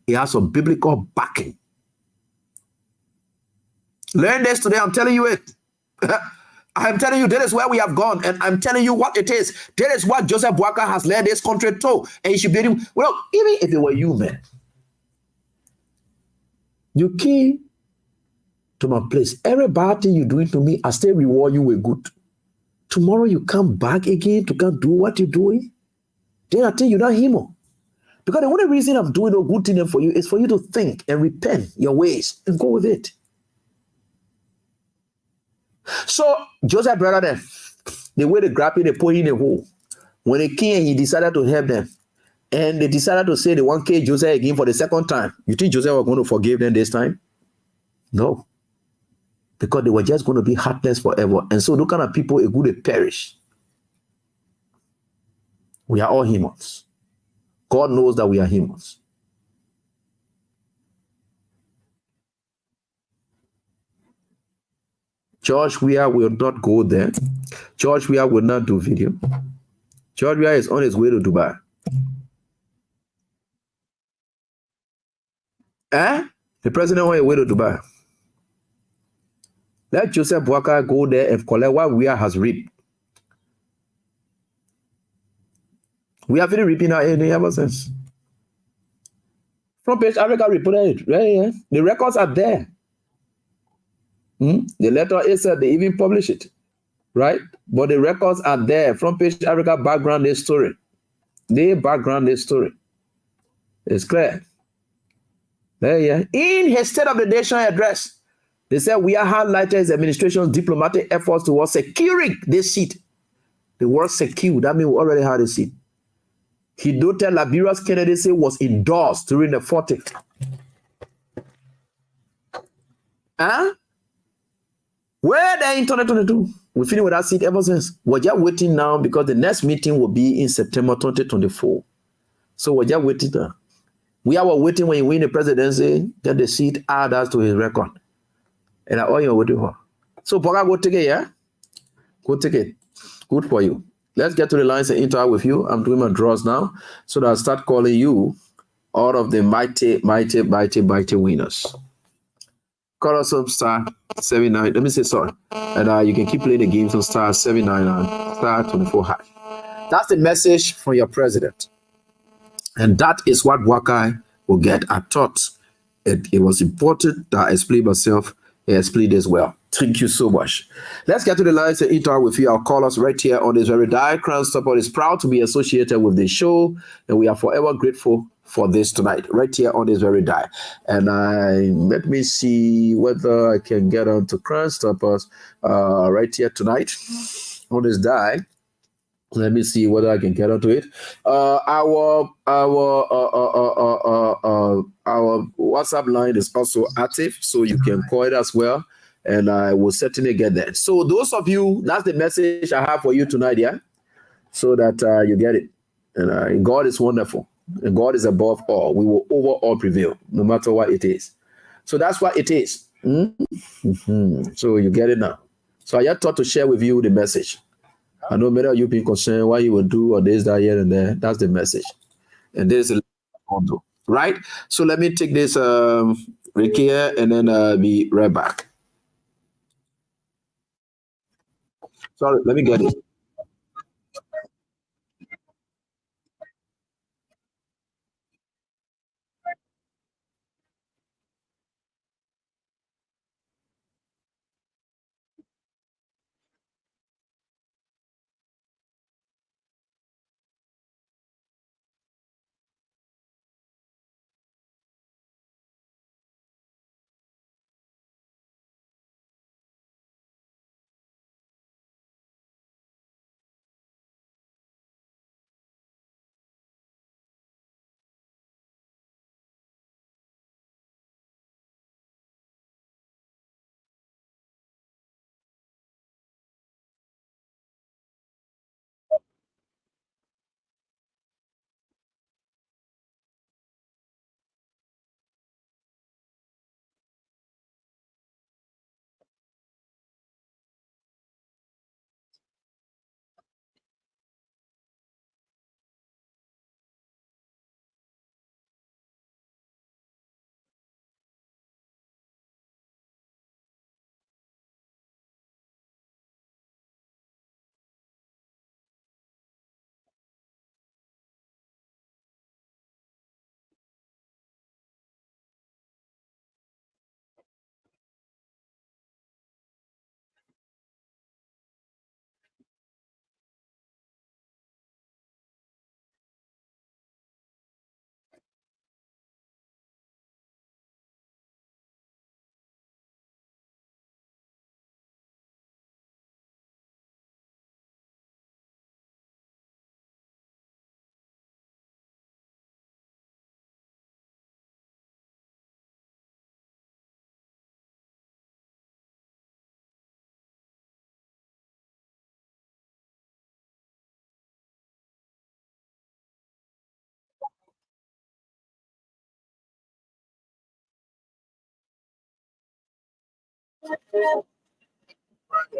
He has some biblical backing. Learn this today. I'm telling you it. I'm telling you, that is where we have gone, and I'm telling you what it is. That is what Joseph Boakai has led this country to, and he should be. Well, even if it were you, man. You came to my place. Every bad thing you're doing to me, I still reward you with good. Tomorrow you come back again to come do what you're doing. Then I tell you, you're not him. Because the only reason I'm doing a good thing for you is for you to think and repent your ways and go with it. So Joseph brother them, the way they grab it, they put in a hole. When he came, he decided to help them. And they decided to say they want to kill Joseph again for the second time. You think Joseph was going to forgive them this time? No. Because they were just going to be heartless forever. And so those kind of people are going to perish. We are all humans. God knows that we are humans. George Weah will not go there. George Weah will not do video. George Weah is on his way to Dubai. The president went away to Dubai. Let Joseph Boakai go there and collect what Weah has reaped. We have been reaping our any ever since. Front page Africa reported it. Right, yeah. The records are there. The letter is said they even publish it. Right? But the records are there. Front page Africa background this story. They background this story. It's clear. Yeah. In his State of the Nation address, they said we are highlighted his administration's diplomatic efforts towards securing this seat. The word secure, that means we already had a seat. He noted Liberia's candidacy was endorsed during the 40th. Where they in 2022? We finished with that seat ever since. We're just waiting now because the next meeting will be in September 2024. So we're just waiting now. We are waiting when you win the presidency, get the seat, add that to his record. And that's all you're waiting for. So, Boakai, go take it, yeah? Go take it. Good for you. Let's get to the lines and interact with you. I'm doing my draws now so that I'll start calling you all of the mighty winners. Call us up *79. Let me say sorry. And you can keep playing the games on *799, *24'A. That's the message from your president. And that is what Boakai will get. I thought it was important that I explain myself and explain as well. Thank you so much. Let's get to the lines and interact with you. I'll call us right here on this very day. Crown Stopper is proud to be associated with this show, and we are forever grateful for this tonight, right here on this very day. And let me see whether I can get on to Crown Stoppers right here tonight on this day. Let me see whether I can get onto it. Our WhatsApp line is also active, so you can call it as well, and I will certainly get that. So those of you, that's the message I have for you tonight, yeah, so that you get it. And God is wonderful, and God is above all. We will over all prevail, no matter what it is. So that's what it is. So you get it now. So I just thought to share with you the message. I know many of you being concerned why you will do or this, that, here, and there. That's the message. And this is right. So let me take this Rick here and then be right back. Sorry, let me get it.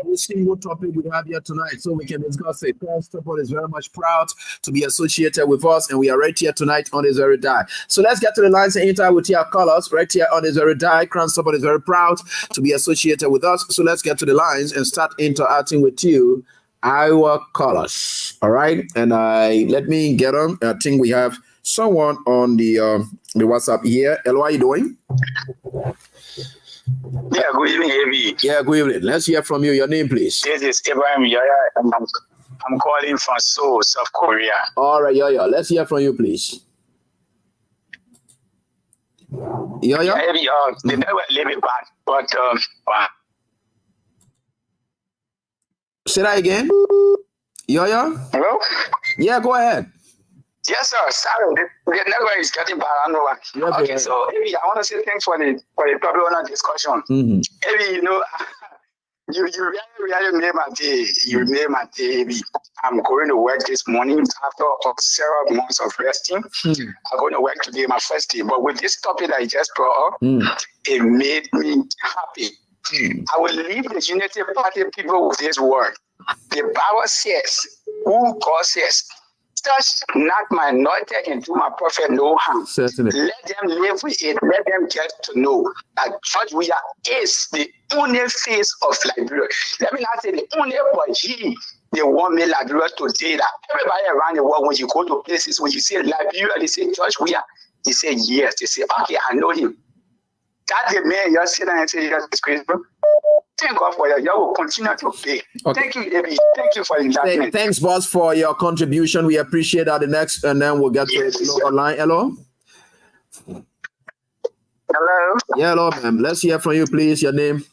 Let's see what topic we have here tonight so we can discuss it. First of all, is very much proud to be associated with us, and we are right here tonight on this very die. So let's get to the lines and interact with your callers right here on this very die. Cranstable is very proud to be associated with us. So let's get to the lines and start interacting with you, our callers. All right, and let me get on. I think we have someone on the WhatsApp here. Hello, how are you doing? Yeah, good evening, Avi. Yeah, good evening. Let's hear from you. Your name, please. This is Abraham Yaya. I'm calling from Seoul, South Korea. All right, Yaya. Let's hear from you, please. Yaya? Yeah, Avi, they never leave it back, but Say that again. Yaya? Hello? Yeah, go ahead. Yes, sir. Sorry, the network is getting bad. I know. Yeah, Okay, so Avi, I want to say thanks for the topic on our discussion. Avi, you know, you really made my day. You made my day, Avi. I'm going to work this morning after several months of resting. I'm going to work today, my first day. But with this topic that I just brought up, it made me happy. I will leave the Unity Party people with this word. The Bible says, who God says, touch not my anointed and do my prophet no harm. Certainly. Let them live with it. Let them get to know that Church we are is the only face of Liberia. Let me not say the only, but he, the one made Liberia today. That everybody around the world, when you go to places, when you say Liberia, they say Church we are. They say yes. They say okay, I know him. That the man just sit down and say yes, it's crazy, bro. Thank God for you. You will continue to pay. Okay. Thank you, Abby. Thank you for the investment. Thanks, boss, for your contribution. We appreciate that. The next, and then we'll get to the online. Hello? Hello? Yeah, hello, ma'am. Let's hear from you, please. Your name?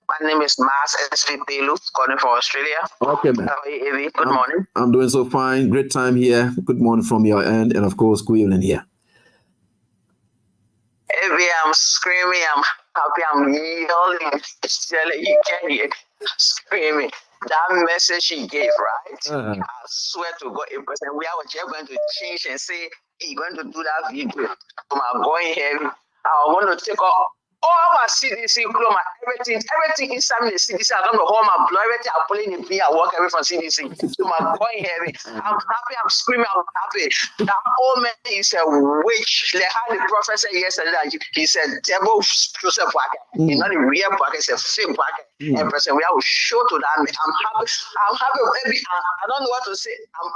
My name is Mas S.V. Pelu, calling from Australia. Okay, ma'am. How are you, Abby? Good morning. I'm doing so fine. Great time here. Good morning from your end. And, of course, good evening here. Abby, I'm screaming. I'm happy. I'm yelling. You can't hear screaming. That message she gave, right? I swear to God, we are just going to change and say, you're going to do that video. I'm going here. I'm going to take all my CDC, including my everything inside me, the CDC, I'm going to hold my blood, everything I'm pulling in me, I walk away from CDC. So my going heavy. I'm happy, I'm screaming, I'm happy. That old man is a witch. Like how the prophet said yesterday, he said, devil Joseph Parker. He's not a real Parker, it's a fake Parker. And person, we will show to that man. I'm happy, baby. I don't know what to say. I'm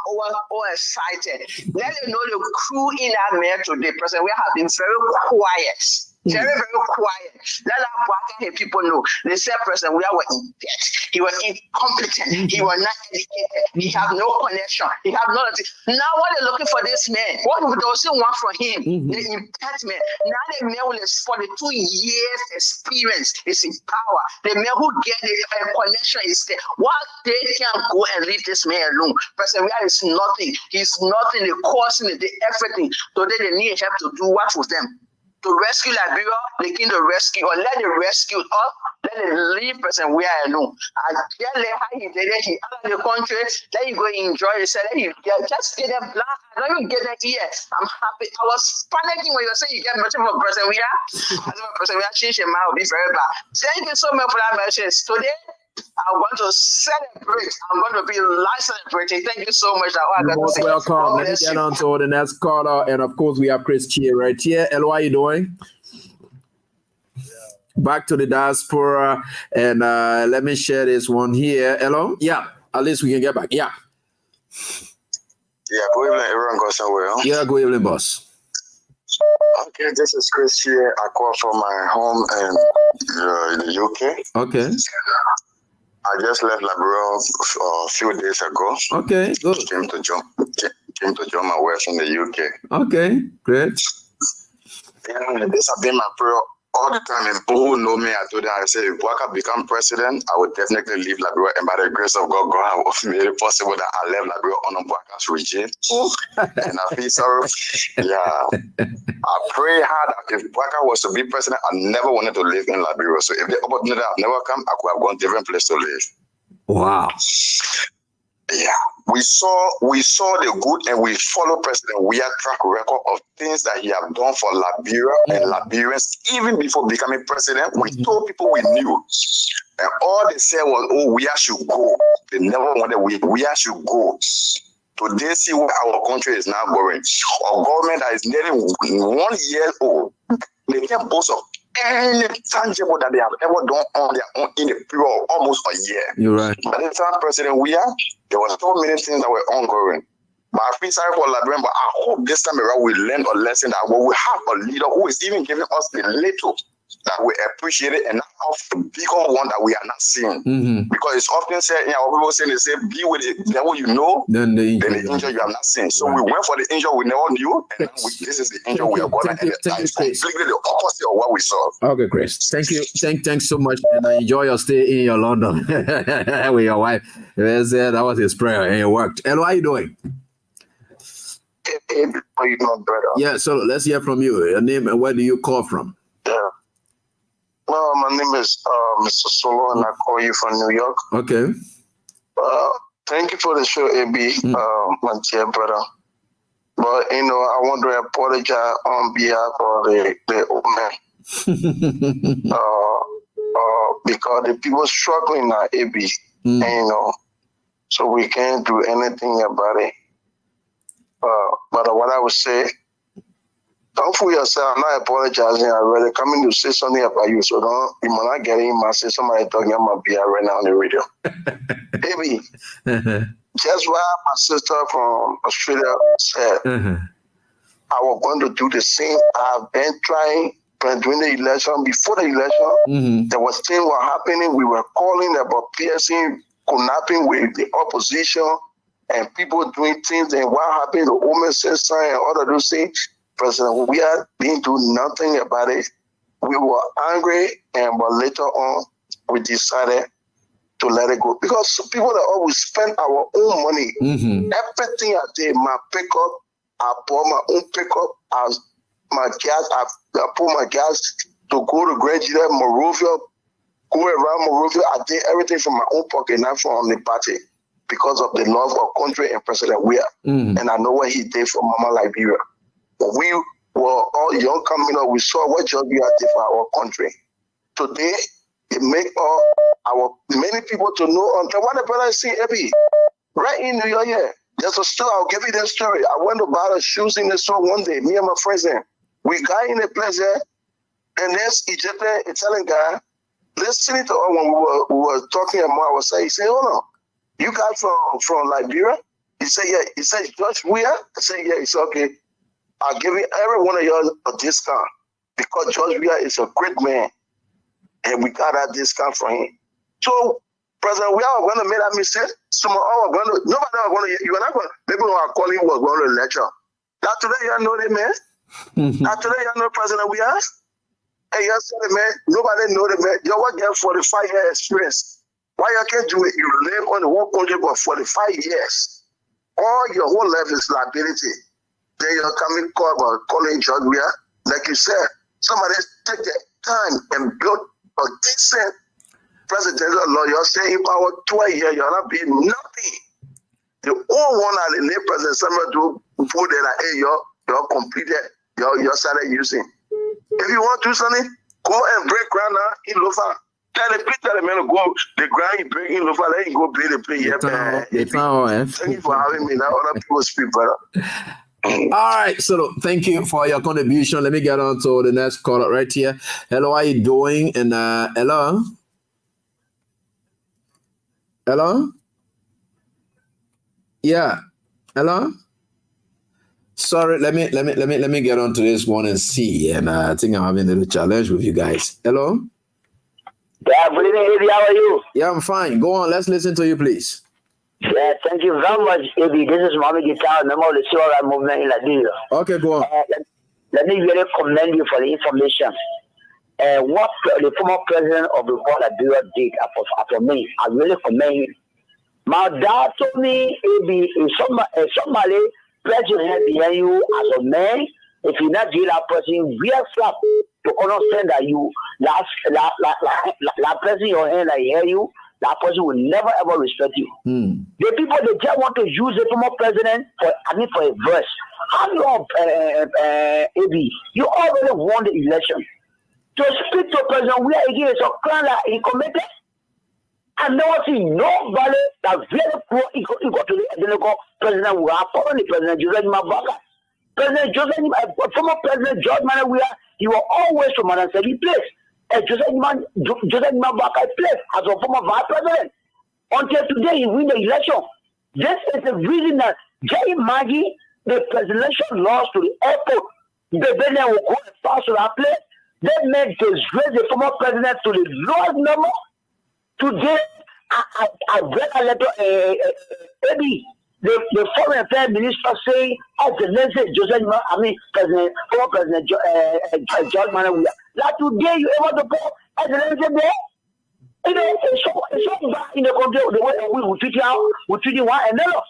all excited. Let them know the crew in that man today, person. We have been very quiet. Very, very quiet. Let our black people know. They said, President, we were in debt. He was incompetent. He was not educated. He have no connection. He have nothing. Now, what they're looking for this man? What they also want from him? The impediment. Now, the man with 42 years experience is in power. The man who get a connection is there. What they can go and leave this man alone? President, we is nothing. He's nothing. They're causing it. Everything. So they need help to do what with them. To rescue Liberia, they can to rescue, or let them rescue us, let them leave person we are alone. And tell them how he did it, he out of the country, let you go enjoy yourself, let you just get them blind, I don't even get that here. I'm happy. I was panicking when you were saying you get much of a person we are. I know a person we are changing my will be very bad. Thank you so much for that message. Today, I'm going to celebrate. I'm going to be live celebrating. Thank you so much. You're most welcome. Let me get on to the next caller. And of course, we have Chris here right here. Hello, how you doing? Yeah. Back to the diaspora. And let me share this one here. Hello? Yeah. At least we can get back. Yeah. Yeah, good evening. Everyone go somewhere. Huh? Yeah, good evening, boss. Okay, this is Chris here. I call from my home in the UK. Okay. I just left Liberia a few days ago. Okay, good. Came to join my wife in the UK. Okay, great. And this has been my prayer all the time. And people who know me, I told them, I said, if Waka become president, I would definitely leave Liberia. And by the grace of God, God has made it possible that I left Liberia under Waka's regime. And I feel sorry. Yeah. I pray hard that if Waka was to be president, I never wanted to live in Liberia. So if the opportunity had never come, I could have gone to a different place to live. Wow. Yeah. We saw the good and we follow President Weah's track record of things that he have done for Liberia and Liberians even before becoming president. We told people we knew. And all they said was, oh, Weah should go. They never wanted Weah should go. Today, see where our country is now going. Our government that is nearly 1 year old, they can boast of any tangible that they have ever done on their own in a period of almost a year. You're right. By the time President Weah, there were so many things that were ongoing. But I feel sorry for Liberia, but I hope this time around we learn a lesson that we will have a leader who is even giving us the little that we appreciate it and not the bigger one that we are not seeing. Because it's often said, our people say, they say, be with the devil you know, then the angel you have not seen. So we went for the angel we never knew, and this is the angel we are going to, and it's completely the opposite of what we saw. Okay, Chris. Thank you. Thanks so much, and I enjoy your stay in your London with your wife. That was his prayer, and it worked. And how are you doing? How you doing, brother? Yeah, so let's hear from you. Your name and where do you call from? Yeah. Well, my name is Mr. Solo, and I call you from New York. Okay. Thank you for the show, AB, my dear brother. But, I want to apologize on behalf of the old man. Because the people struggling now, AB, and, so we can't do anything about it. But what I would say, don't fool yourself. I'm not apologizing. I'm really coming to say something about you. So you might not get in. Say somebody talking about beer right now on the radio. Baby, just what my sister from Australia said, I was going to do the same. I've been trying during the election. Before the election, there was things were happening. We were calling about piercing, kidnapping with the opposition and people doing things. And what happened to Women Sister and all of those things. President, we didn't do nothing about it. We were angry, but later on, we decided to let it go. Because people that always spend our own money, everything I did, my pickup, I bought my own pickup, my gas, I put my gas to go to Grand Judah, Morovia, go around Morovia. I did everything from my own pocket, not from the party, because of the love of country and President Weah. And I know what he did for Mama Liberia. were all young coming up. We saw what George Weah did for our country. Today, it make many people to know on what the brother see every right in New York here. There's a story. I'll give you that story. I went to buy the shoes in the store one day. Me and my friends there. We got in a place there, and this Egyptian Italian guy listening to us when we were talking about. I was saying, he said, "Oh no, you guys from Liberia?" He said, "Yeah." He said, "George Weah?" I said, "Yeah." He said, "Okay, I'll give you every one of y'all a discount because George Weah is a great man, and we got that discount from him." So, President, we are going to make that mistake. Nobody are going to, you are not going to, people who are calling was going to lecture. Now today, you know the man. Now today, you know President we are. And you say the man, nobody know the man. You want to get 45-year experience. Why you can't do it? You live on the whole country for 45 years. All your whole life is liability. Then you're calling George Weah. Like you said, somebody take the time and build a decent presidential law. You're saying power 12 years, you're not being nothing. The only one that the late president somebody to put it like, hey, you're completed, you're started using. If you want to do something, go and break ground now in Lofa. Tell the man to go, the ground you break in Lofa, let him go pay the pay. Thank you for having me. Now other people speak, brother. All right, so thank you for your contribution. Let me get on to the next caller right here. Hello, how are you doing? And hello? Hello? Yeah. Hello? Sorry, let me get on to this one and see. And I think I'm having a little challenge with you guys. Hello? Yeah, good evening, Eddie. How are you? Yeah, I'm fine. Go on. Let's listen to you, please. Yeah, thank you very much, Eddie. This is Mohammed Guitar, member of the Civil Rights Movement in Liberia. Okay, go on. Let me really commend you for the information. What the former president of the Liberia did for me, I really commend him. My dad told me, Eddie, if somebody place your hand behind you as a man, if you not do that person, we are slap to understand that you that person your hand that hear you, that person will never ever respect you. The people they just want to use the former president for a verse. How long, Eddie, you already won the election. To speak to President Weah again is a crime that he committed. I never see nobody that very poor equal to the identical President Weah, following President Joseph Mabaka. Former President George Weah, he was always from Madam Sebi place. And Joseph Mabaka place as a former vice president. Until today, he win the election. This is the reason that Jay Maggie, the presidential laws to the airport, the president will go and pass to that place. They made disgrace the former president to the lowest number. Today, I read a letter, Eddie, the foreign affairs minister saying, Excellency former President George Weah. Like today, you able to put Excellency there? You know, it's so bad in the country the way we treat one another.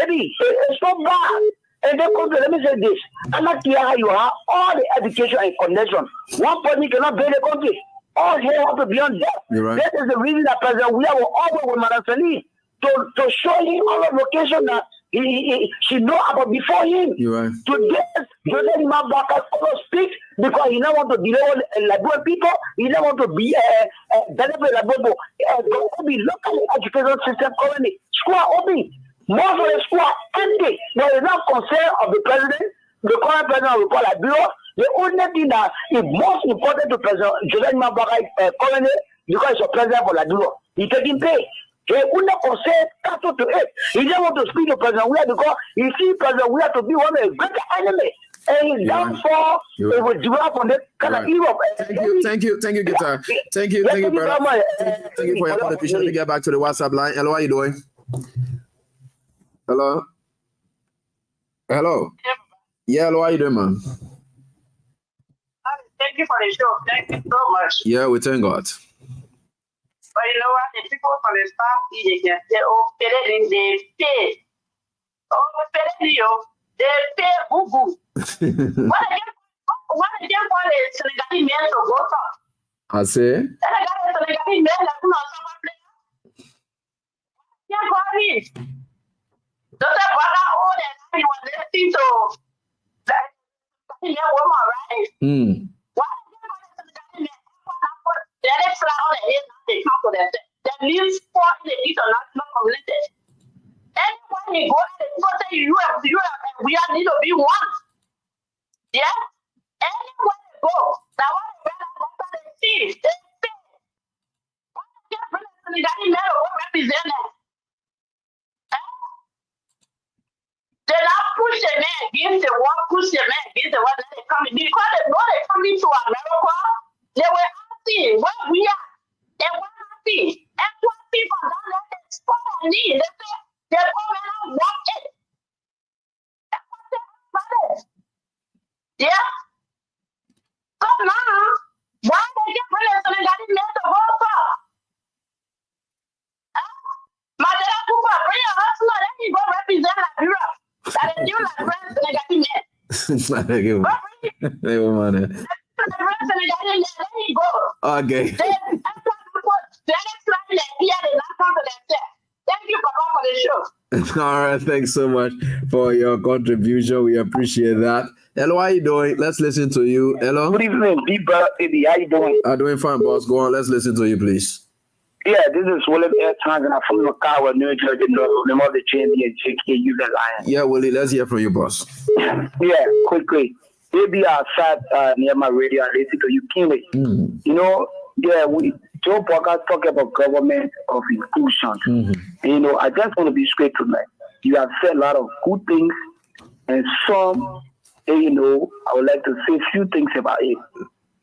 Eddie, it's so bad. And then let me say this. I'm not clear how you have all the education and connection. One person cannot build the country. All here have to be on that. Right. That is the reason that President Weah will always with Madam Salim to show him all the location that she know about before him. You're right. Today, Joseph Mabaka speak because he don't want to belong Labor people. He don't want to be benefit Labor. Go to be local education system currently. School open. Most of the school are empty. There is no concern of the president, the current president of the Liberia. The only thing that is most important to President Joseph Mabaka currently because he's a president for Liberia. He's taking pay. He would not concern cattle to it. He didn't want to speak to President Weah because he sees President Weah to be one of the greatest enemies. And his downfall, it will develop on that kind of Europe. Thank you, Guitar. Thank you, brother. Thank you for your contribution. Let me get back to the WhatsApp line. Hello, how are you doing? Hello? Yeah, hello, how are you doing, man? Thank you for the show. Thank you so much. Yeah, we thank God. But you know what? The people from the staff, they can say, oh, they pay. Oh, they pay boo-boo. What again for the Senegalese men to go for? I say? Senegalese men that come out of place. Yeah, for it. Don't say, what I owe that he was listening to. in there woman, right? Why they fly on the head, they come to them. That leaves for the international community. Anyone they go and people say you have, and we are need to be one. Yeah? Anywhere they go, now what they see, they say, what they get rid of the guy in there will represent them. They not push the man against the one, push the man against the one that they coming. Because they know they're coming to America, they were asking where we are. They were asking. And what people don't let them spot on me. They say, they're coming out walk it. That's what they're. Yeah? So now, why they get rid of something that didn't make the whole talk? My dad, bring your hustler, then you go represent Liberia. That is you like friends and got in there. Okay. Thank you, Papa, for the show. All right, thanks so much for your contribution. We appreciate that. Hello, how you doing? Let's listen to you. Hello. Good evening, big brother, baby. How you doing? I'm doing fine, boss. Go on. Let's listen to you, please. Yeah, this is William Air Times, and I'm from Chicago, New Jersey, the mother champion, JKU, the Lion. Yeah, Willie, let's hear from you, boss. Yeah, quickly. Baby, outside near my radio, I listen to you keenly. You know, yeah, Joe Parker talk about government of inclusion. And, you know, I just want to be straight tonight. You have said a lot of good things, and some, you know, I would like to say a few things about it.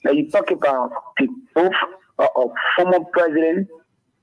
Now, you talk about the both of former president,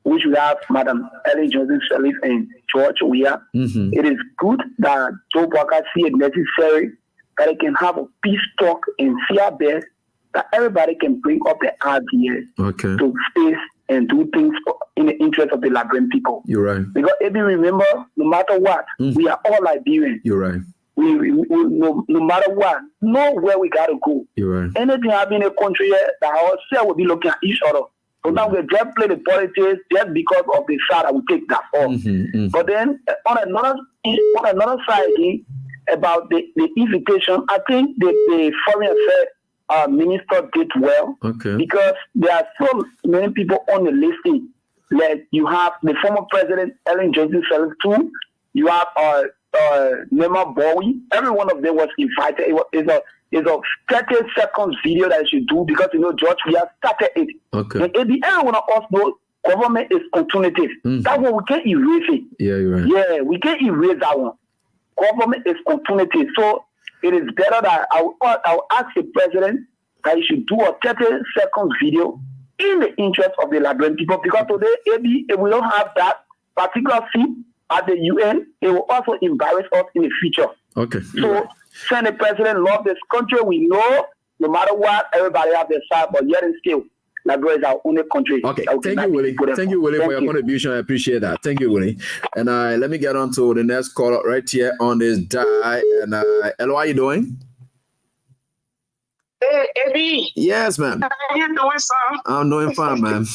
which we have Madam Ellen Johnson Sirleaf and George Weah. It is good that Joe Parker see it necessary that they can have a peace talk and see our best, that everybody can bring up their ideas to face and do things in the interest of the Liberian people. You're right. Because if you remember, no matter what, we are all Liberians. You're right. We no matter what, know where we got to go. You're right. Anything happening in a country here, that ourselves will be looking at each other. So now we just play the politics just because of the side that we take that off. But then on another side again, about the invitation, I think the foreign affairs minister did well because there are so many people on the listing. Like you have the former president Ellen Johnson Sirleaf too. You have Nema Bowie. Every one of them was invited. It's a 30 seconds video that you should do because, you know, George, we have started it. And at the end, one of us know government is continuative. That one, we can't erase it. Yeah, you're right. Yeah, we can't erase that one. Government is continuative. So it is better that I'll ask the president that he should do a 30 seconds video in the interest of the Liberian people, because today, if we don't have that particular seat at the UN, it will also embarrass us in the future. So send the president, love this country. We know no matter what, everybody have their side, but yet and still, Liberia is our only country. Thank you, Willie. Thank you, Willie, for your contribution. I appreciate that. Thank you, Willie. And let me get on to the next caller right here on this die. And hello, how you doing? Hey, Eddie. Yes, ma'am. How you doing, son? I'm doing fine, ma'am.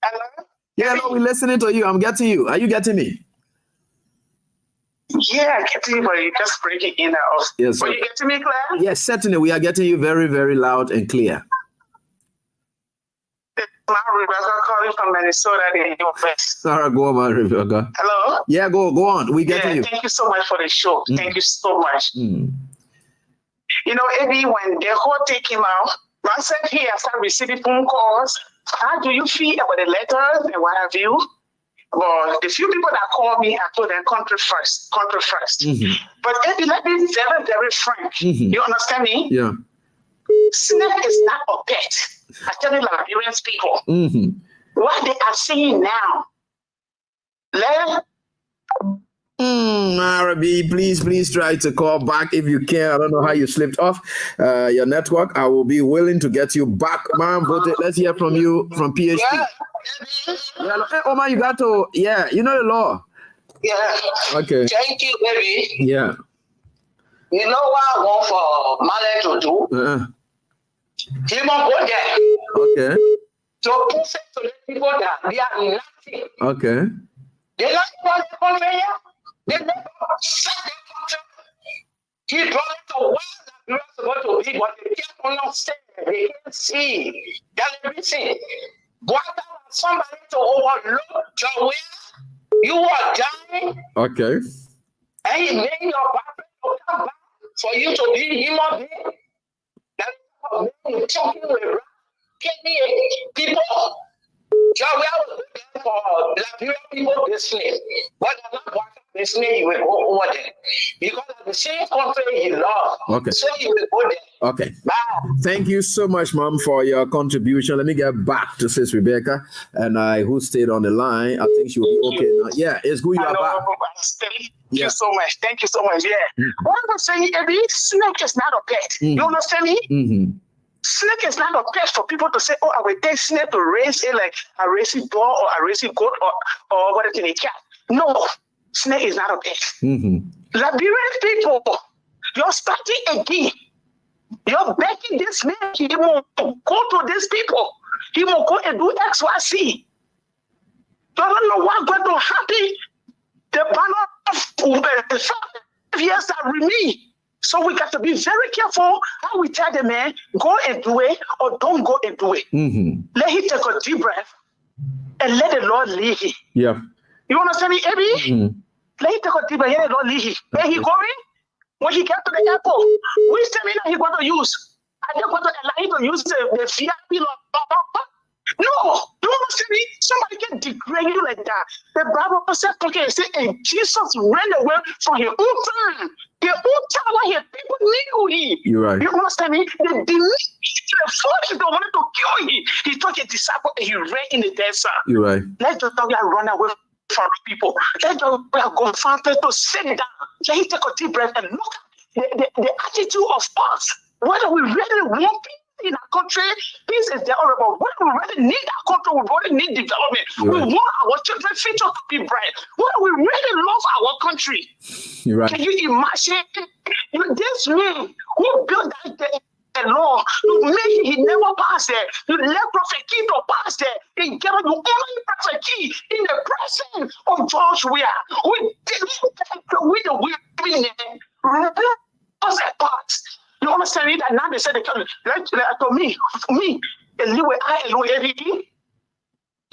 Hello? Yeah, no, we're listening to you. I'm getting you. Are you getting me? Yeah, I get you, but you're just breaking in and out. Yes, but you getting me, Claire? Yes, certainly. We are getting you very, very loud and clear. It's my Rebecca calling from Minnesota, the US. Sarah, go on, Rebecca. Hello? Yeah, go on. We getting you. Thank you so much for the show. Thank you so much. You know, Eddie, when the whole thing came out, I said here, I started receiving phone calls. How do you feel about the letters and what have you? But the few people that called me, I told them country first. But Eddie, let me be very, very frank. You understand me? Yeah. Snake is not a pet. I tell you, Liberian people, what they are seeing now, Arabi, please try to call back if you can. I don't know how you slipped off your network. I will be willing to get you back, ma'am. But let's hear from you from PhD. Yeah, Omar, you got to, you know the law. Yeah. Okay. Thank you, baby. Yeah. You know what I want for Male to do? He won't go there. Okay. So prove it to the people that they are nothing. Okay. They don't want to come here. They don't shut their country. He brought it to where we were supposed to be, but they can't understand. They can't see. That's everything. What about somebody to overlook your will? You are dying. Okay. And he made your prophet to come back for you to be human being. That is you're talking with people. Yahweh was there for Liberia people listening. But they're not listening, you will go over there. Because at the same country you love. Okay. So you will go there. Okay. Bye. Thank you so much, Mom, for your contribution. Let me get back to Sis Rebecca and who stayed on the line. I think she will be okay now. Yeah, it's good you are back. Thank you so much. Thank you so much. Yeah. What I'm saying, Eddie, snake is not a pet. You understand me? Mm-hmm. Snake is not a pet for people to say, oh, I will take snake to raise it like a racing dog or a racing goat or what is in a cat. No, snake is not a pet. Mm-hmm. Liberian people, you're starting again. You're begging this man, he will go to these people. He will go and do X, Y, Z. You don't know what's going to happen. The banner of 5 years that remain. So we got to be very careful how we tell the man, go and do it or don't go and do it. Mm-hmm. Let him take a deep breath and let the Lord lead him. Yeah. You understand me, Abby? Mm-hmm. Let him take a deep breath and let the Lord lead him. Where he going? When he get to the airport, which terminal he going to use? Are they going to allow him to use the VIP law? No, you understand me? Somebody can degrade you like that. The Bible said, okay, say, and Jesus ran away from his own time. The own time where his people knew him. You're right. You understand me? The flesh don't wanted to kill him. He took his disciple and he ran in the desert. You're right. Let the dog run away from the people. Let the dog go find place to sit down. Let him take a deep breath and look at the attitude of us. Whether we really want peace in our country, peace is there, but when we really need our country, we really need development. You're we right. want our children's future to be bright. When we really love our country, You're right. can you imagine this man who built that law? You make he never passed there. You let Prophet Key to pass there. In Ghana, you only Prophet Key in the presence of George Weah. We the women us apart. You understand it? And now they said they can to me, anyway, I alone everything.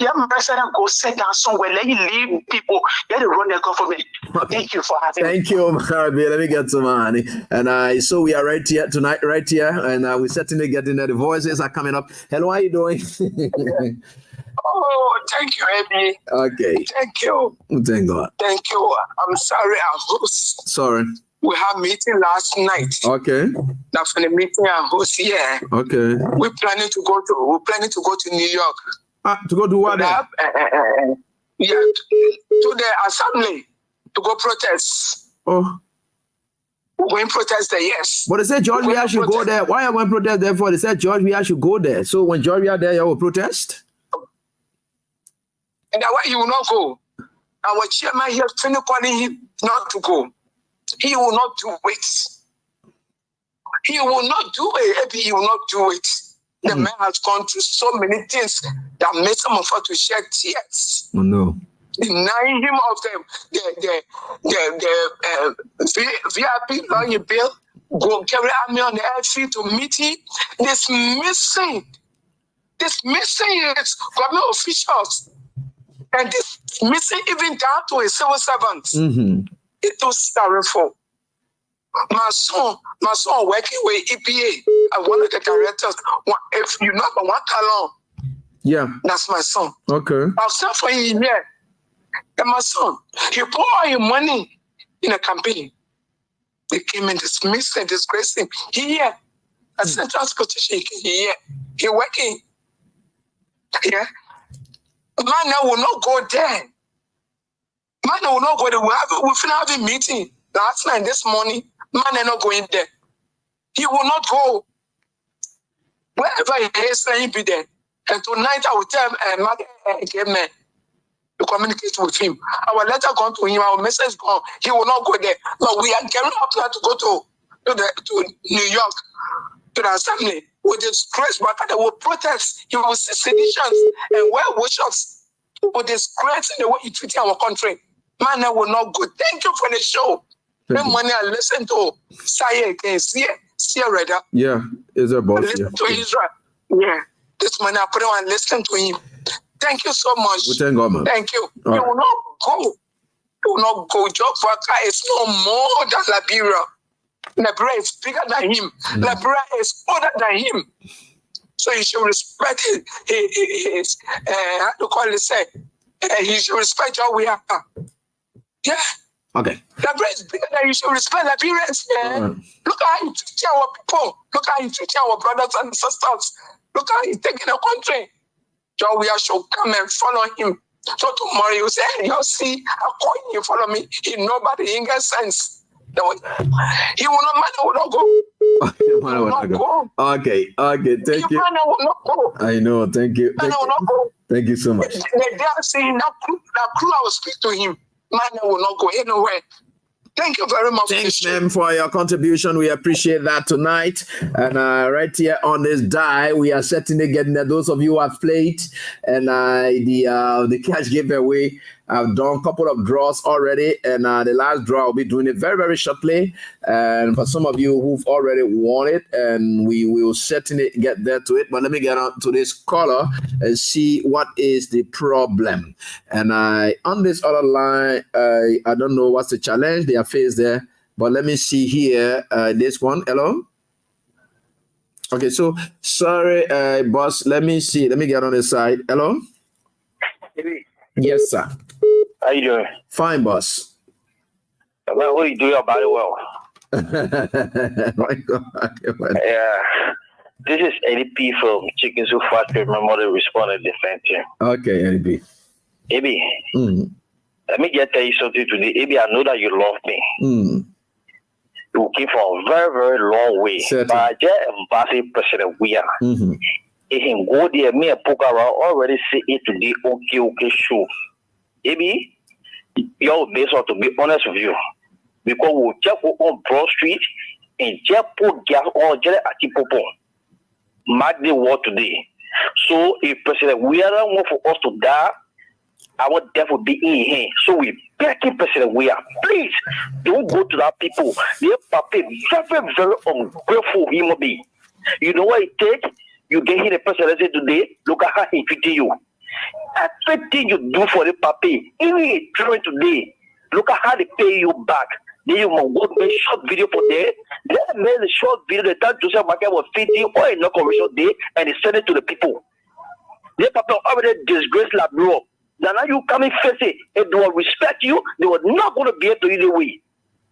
Yeah, my son go sit down somewhere, let you leave people, let it run their government. Thank you for having me. Thank you, Marabi. Let me get some money. And so we are right here tonight, right here, and we're certainly getting there. The voices are coming up. Hello, how are you doing? Oh, thank you, Eddie. Okay. Thank you. Thank God. Thank you. I'm sorry, I host. Sorry. We had meeting last night. Okay. Now for the meeting I host here. Okay. We're planning to go to New York. To go do what? Yeah, to the assembly to go protest. Oh. When protest there, yes. But they said George Weah should go there. Why are we protest there for? They said George Weah should go there. So when George Weah there, you will protest? And that why he will not go. Our chairman here calling him not to go. He will not do it. He will not do it. He will not do it. The man has gone through so many things that made some of us to shed tears. Oh no. Denying him of the VIP lawyer bill, go carry army on the airfield to meet him. This missing is government officials. And this missing even down to a civil servant. Mm-hmm. It was sorrowful. My son working with EPA, one of the directors. If you know about one talent, yeah, that's my son. Okay. I'll send for him here. And my son, he poured all his money in a campaign. They came and dismissed and disgraced him. He here, as a transportation, he working. Yeah. Man will not go there. Man will not go there. We finna have a meeting last night, this morning. Man are not going there. He will not go. Wherever he is, let him be there. And tonight I will tell man to communicate with him. Our letter gone to him, our message gone. He will not go there. But we are getting up now to go to New York, to the assembly. With disgrace, but they will protest. He will see seditions and well-wishers. With disgrace in the way he treated our country. Man, I will not go. Thank you for the show. The money I listen to say again, see rather. Yeah, Israel boss. Listen to Israel. Yeah. This money I put on and listen to him. Thank you so much. We thank God, man. Thank you. All You right. will not go. You will not go. Job worker is no more than Liberia. Liberia is bigger than him. Liberia is older than him. So you should respect his how to call it, say, he should respect how we are. Yeah. Okay. Liberia is bigger than you should respect Liberians. Yeah. Right. Look how he treating our people. Look how he treating our brothers and sisters. Look how he's taking the country. So we should come and follow him. So tomorrow you say, hey, you see, I'm calling you, follow me. He nobody, he got sense. He will not matter, will not go. He will not go. Okay, thank you. Man will not go. I know, thank you. Man will not go. Thank you so much. They are saying that crew I will speak to him. Man will not go anywhere. Thank you very much. Thanks, ma'am, for your contribution. We appreciate that tonight. And right here on this die, we are certainly getting that those of you who have played and the cash giveaway. I've done a couple of draws already, and the last draw I'll be doing it very, very shortly. And for some of you who've already won it, and we will certainly get there to it. But let me get on to this caller and see what is the problem. And on this other line, I don't know what's the challenge they are faced there, but let me see here. This one, hello. Okay, so sorry, boss. Let me see. Let me get on this side. Hello. Yes, sir. How you doing? Fine, boss. Well, what are you doing about it well? My God. Yeah. This is ADP from Chicken Soup Factory. My mother responded defense team. Okay, ADP. AB, let me just tell you something today. AB, I know that you love me. You came from a very, very long way. Certainly. But I just embarrassed President we are. He can go there, me and poke around already say it today, okay, sure. AB, yo, based on to be honest with you, because we just go on Broad Street and just put gas on just at the popo. Mark the war today. So if President we are not want for us to die, our death will be in here. So we begging President we are, please don't go to that people. Their papi very, very ungrateful human being. You know what it takes? You get here the president today, look at how he treating you. Everything you do for the papi, even he trying today, look at how they pay you back. Then you must go make short video for them. They made a short video the time Joseph Market was feeding or a commercial day and they send it to the people. The papi already disgraced Liberia. Now you come and face it. If they will respect you, they were not going to be able to either way.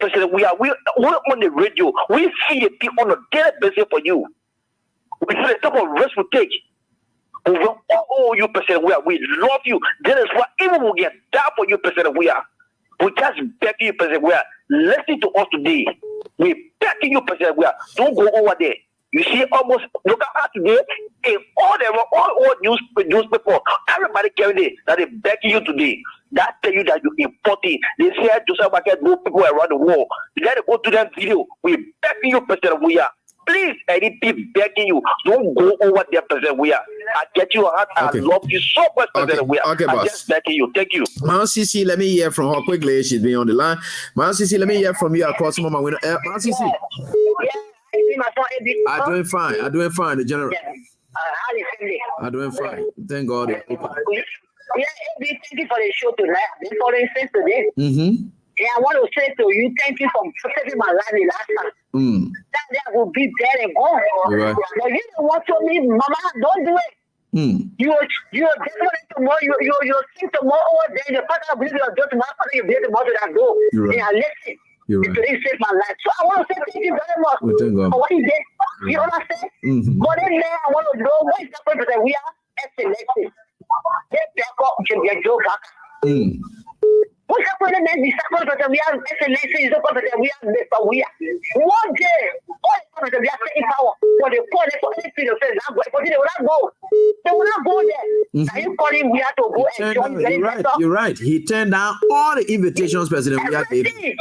President, we're on the radio. We see the people on a daily basis for you. We see the type of risk we take. We will owe you, President. We love you. That is why even we get down for you, President. We just beg you, President. Listen to us today. We begging you, President. Don't go over there. You see, almost look at how today in all newspaper, everybody carrying it that they begging you today. That tell you that you important. They say Joseph Market go people around the world. You gotta go to that video. We begging you, President. Please, ADP begging you, don't go over there, President. I get you heart. Okay. I love you so much, President. Okay, I'm boss. just begging you. Thank you. Mount CC, let me hear from her quickly. She's been on the line. Mount CC, let me hear from you across my window. Mount CC. I'm doing fine. The general. I'm doing fine. Thank God. Yeah, thank you for the show tonight. I've been following since today. Yeah, I want to say to you, thank you for saving my life the last time. That will be dead and gone. Right. But you don't want to leave, Mama. Don't do it. You're definitely tomorrow. You'll sing tomorrow over there. The person I believe you're doing tomorrow, you be tomorrow to that door. Right. Yeah, listen. Right. It really saved my life. So I want to say thank you very much for what you did. You know what I'm saying? But in there, I want to know what is happening because we are selected. They back up to get Joe back. What's happening then? We are SLC, we are one day, all we are taking power. For the poor, they will not go. They will not go there. Are you calling we have to go and join? You're right. He turned down all the invitations, President. We have everything.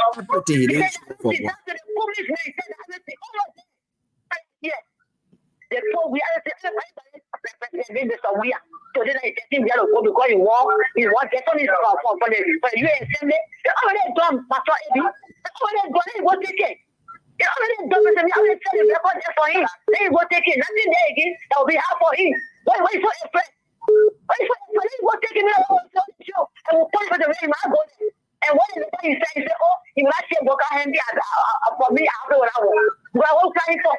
He didn't show for. Yes. Therefore, we are president we are. So then I think they go because you want get on his for the US Assembly. They already done Pastor Eddie. They already done it. Go take it. They already done it. They already said the record there for him. Then you go take it. Nothing there again. That will be hard for him. Why so afraid? Why so afraid? Go take it. Show. I will put for the rain. I go there. And what is it you say? You say, oh, you must say Boca Handy for me. I do what I want. But I won't try for.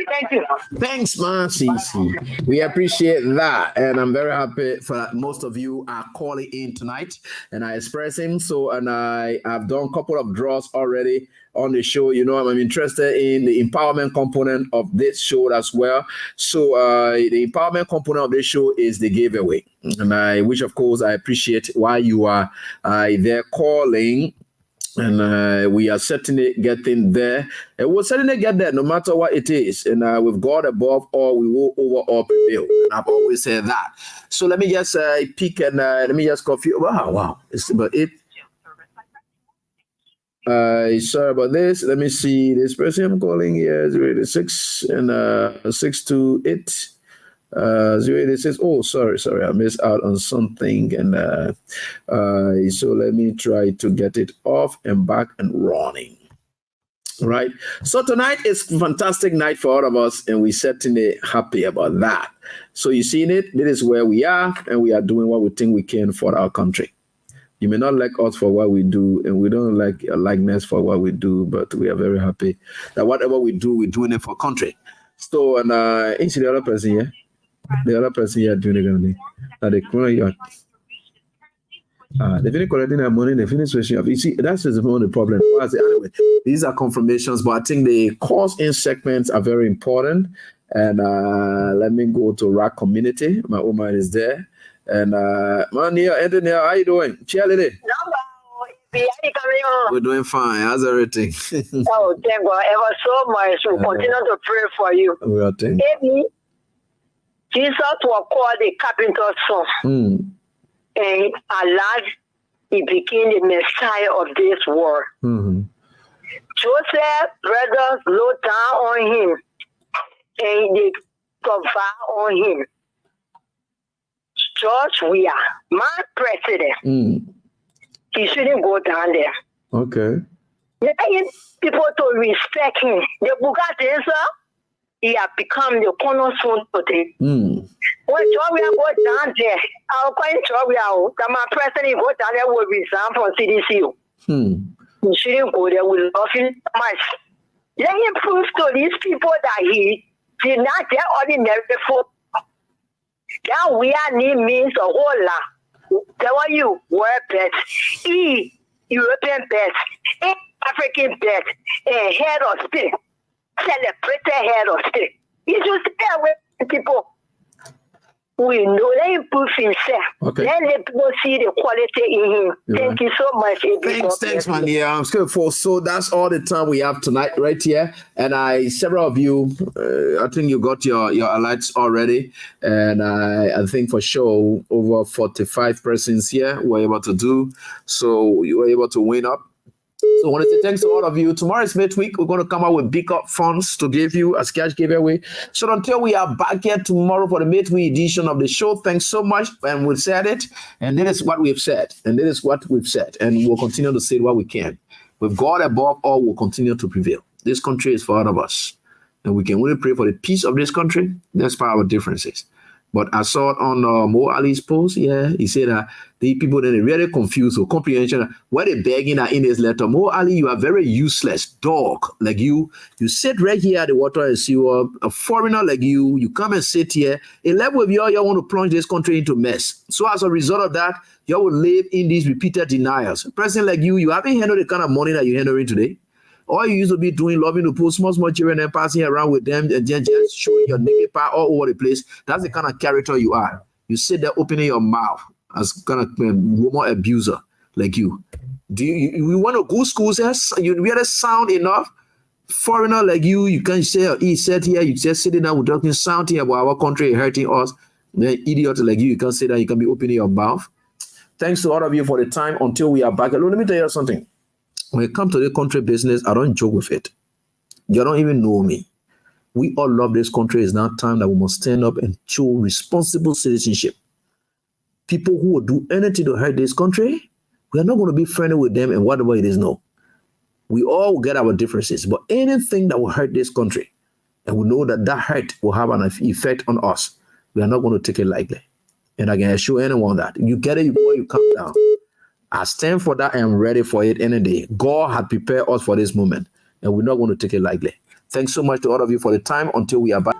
Thank you. Thanks, man. CC. We appreciate that, and I'm very happy for that. Most of you are calling in tonight, and I express him. So, and I've done a couple of draws already on the show. You know, I'm interested in the empowerment component of this show as well. So, the empowerment component of this show is the giveaway, and which of course I appreciate why you are there calling. And we are certainly getting there. And we'll certainly get there no matter what it is. And with God above all, we will over all prevail. And I've always said that. So let me just pick and let me just confuse. Wow. It's about it. Sorry about this. Let me see. This person I'm calling here is 06 and 628. 086. Oh, sorry, I missed out on something, and so let me try to get it off and back and running. Right. So tonight is a fantastic night for all of us, and we're certainly happy about that. So you seen it. This is where we are, and we are doing what we think we can for our country. You may not like us for what we do, and we don't like your likeness for what we do, but we are very happy that whatever we do, we're doing it for country. So, and is the other person here? The other person here doing it. They finish collecting their money, they finish switching up. You see, that's just one of the problem. Anyway, these are confirmations, but I think the cause in segments are very important. And let me go to Rock Community. My woman is there. And Anthony, how you doing? Cheerleading. We're doing fine. How's everything? Oh, thank God ever so much. We'll continue to pray for you. We are thankful. Jesus was called the carpenter's son. And Allah, he became the Messiah of this world. Joseph brothers looked down on him and they provide on him. George Weah, my president, he shouldn't go down there. Okay. People to respect him. The Bugatti, he has become the cornerstone today. When Georgia go down there, I'll find Georgia that my president go down there will resign from CDC. He shouldn't go there. We love him so much. Let him prove to these people that he did not get ordinary folk. That we are need means a whole lot. Tell you were best. He European best. He African best. And head of state. Celebrated head of state. He should stay away from people. We know that he proves himself. Okay. Let people see the quality in him. Thank you so much. Thanks, man. Yeah, I'm scared for. So that's all the time we have tonight, right here. And several of you, I think you got your alerts already. And I think for sure over 45 persons here were able to do. So you were able to win up. So I want to say thanks to all of you. Tomorrow is midweek. We're going to come out with big up funds to give you as cash giveaway. So until we are back here tomorrow for the midweek edition of the show, thanks so much. And we've said it. And this is what we've said. And this is what we've said. And we'll continue to say what we can. With God above all, we'll continue to prevail. This country is for all of us. And we can only pray for the peace of this country despite our differences. But I saw it on Mo Ali's post. Yeah, he said that the people then really confused or comprehension. What they begging in his letter, Mo Ali, you are very useless dog. Like you sit right here at the water and see a foreigner like you. You come and sit here. A level of you want to plunge this country into mess. So as a result of that, you will live in these repeated denials. A person like you haven't handled the kind of money that you're handling today. All you used to be doing, loving to put small children and passing around with them and just showing your naked part all over the place. That's the kind of character you are. You sit there opening your mouth as kind of woman abuser like you. Do you want to go schools? You really sound enough? Foreigner like you can't say, oh, he said here, you just sitting down with talking sound here about our country hurting us. Then idiot like you can't say that, you can be opening your mouth. Thanks to all of you for the time until we are back. Let me tell you something. When it comes to the country business, I don't joke with it. You don't even know me. We all love this country. It's now time that we must stand up and show responsible citizenship. People who will do anything to hurt this country, we are not going to be friendly with them and whatever it is, no. We all get our differences, but anything that will hurt this country, and we know that that hurt will have an effect on us, we are not going to take it lightly. And I can assure anyone that you get it before you come down. I stand for that and I'm ready for it any day. God had prepared us for this moment, and we're not going to take it lightly. Thanks so much to all of you for the time. Until we are back.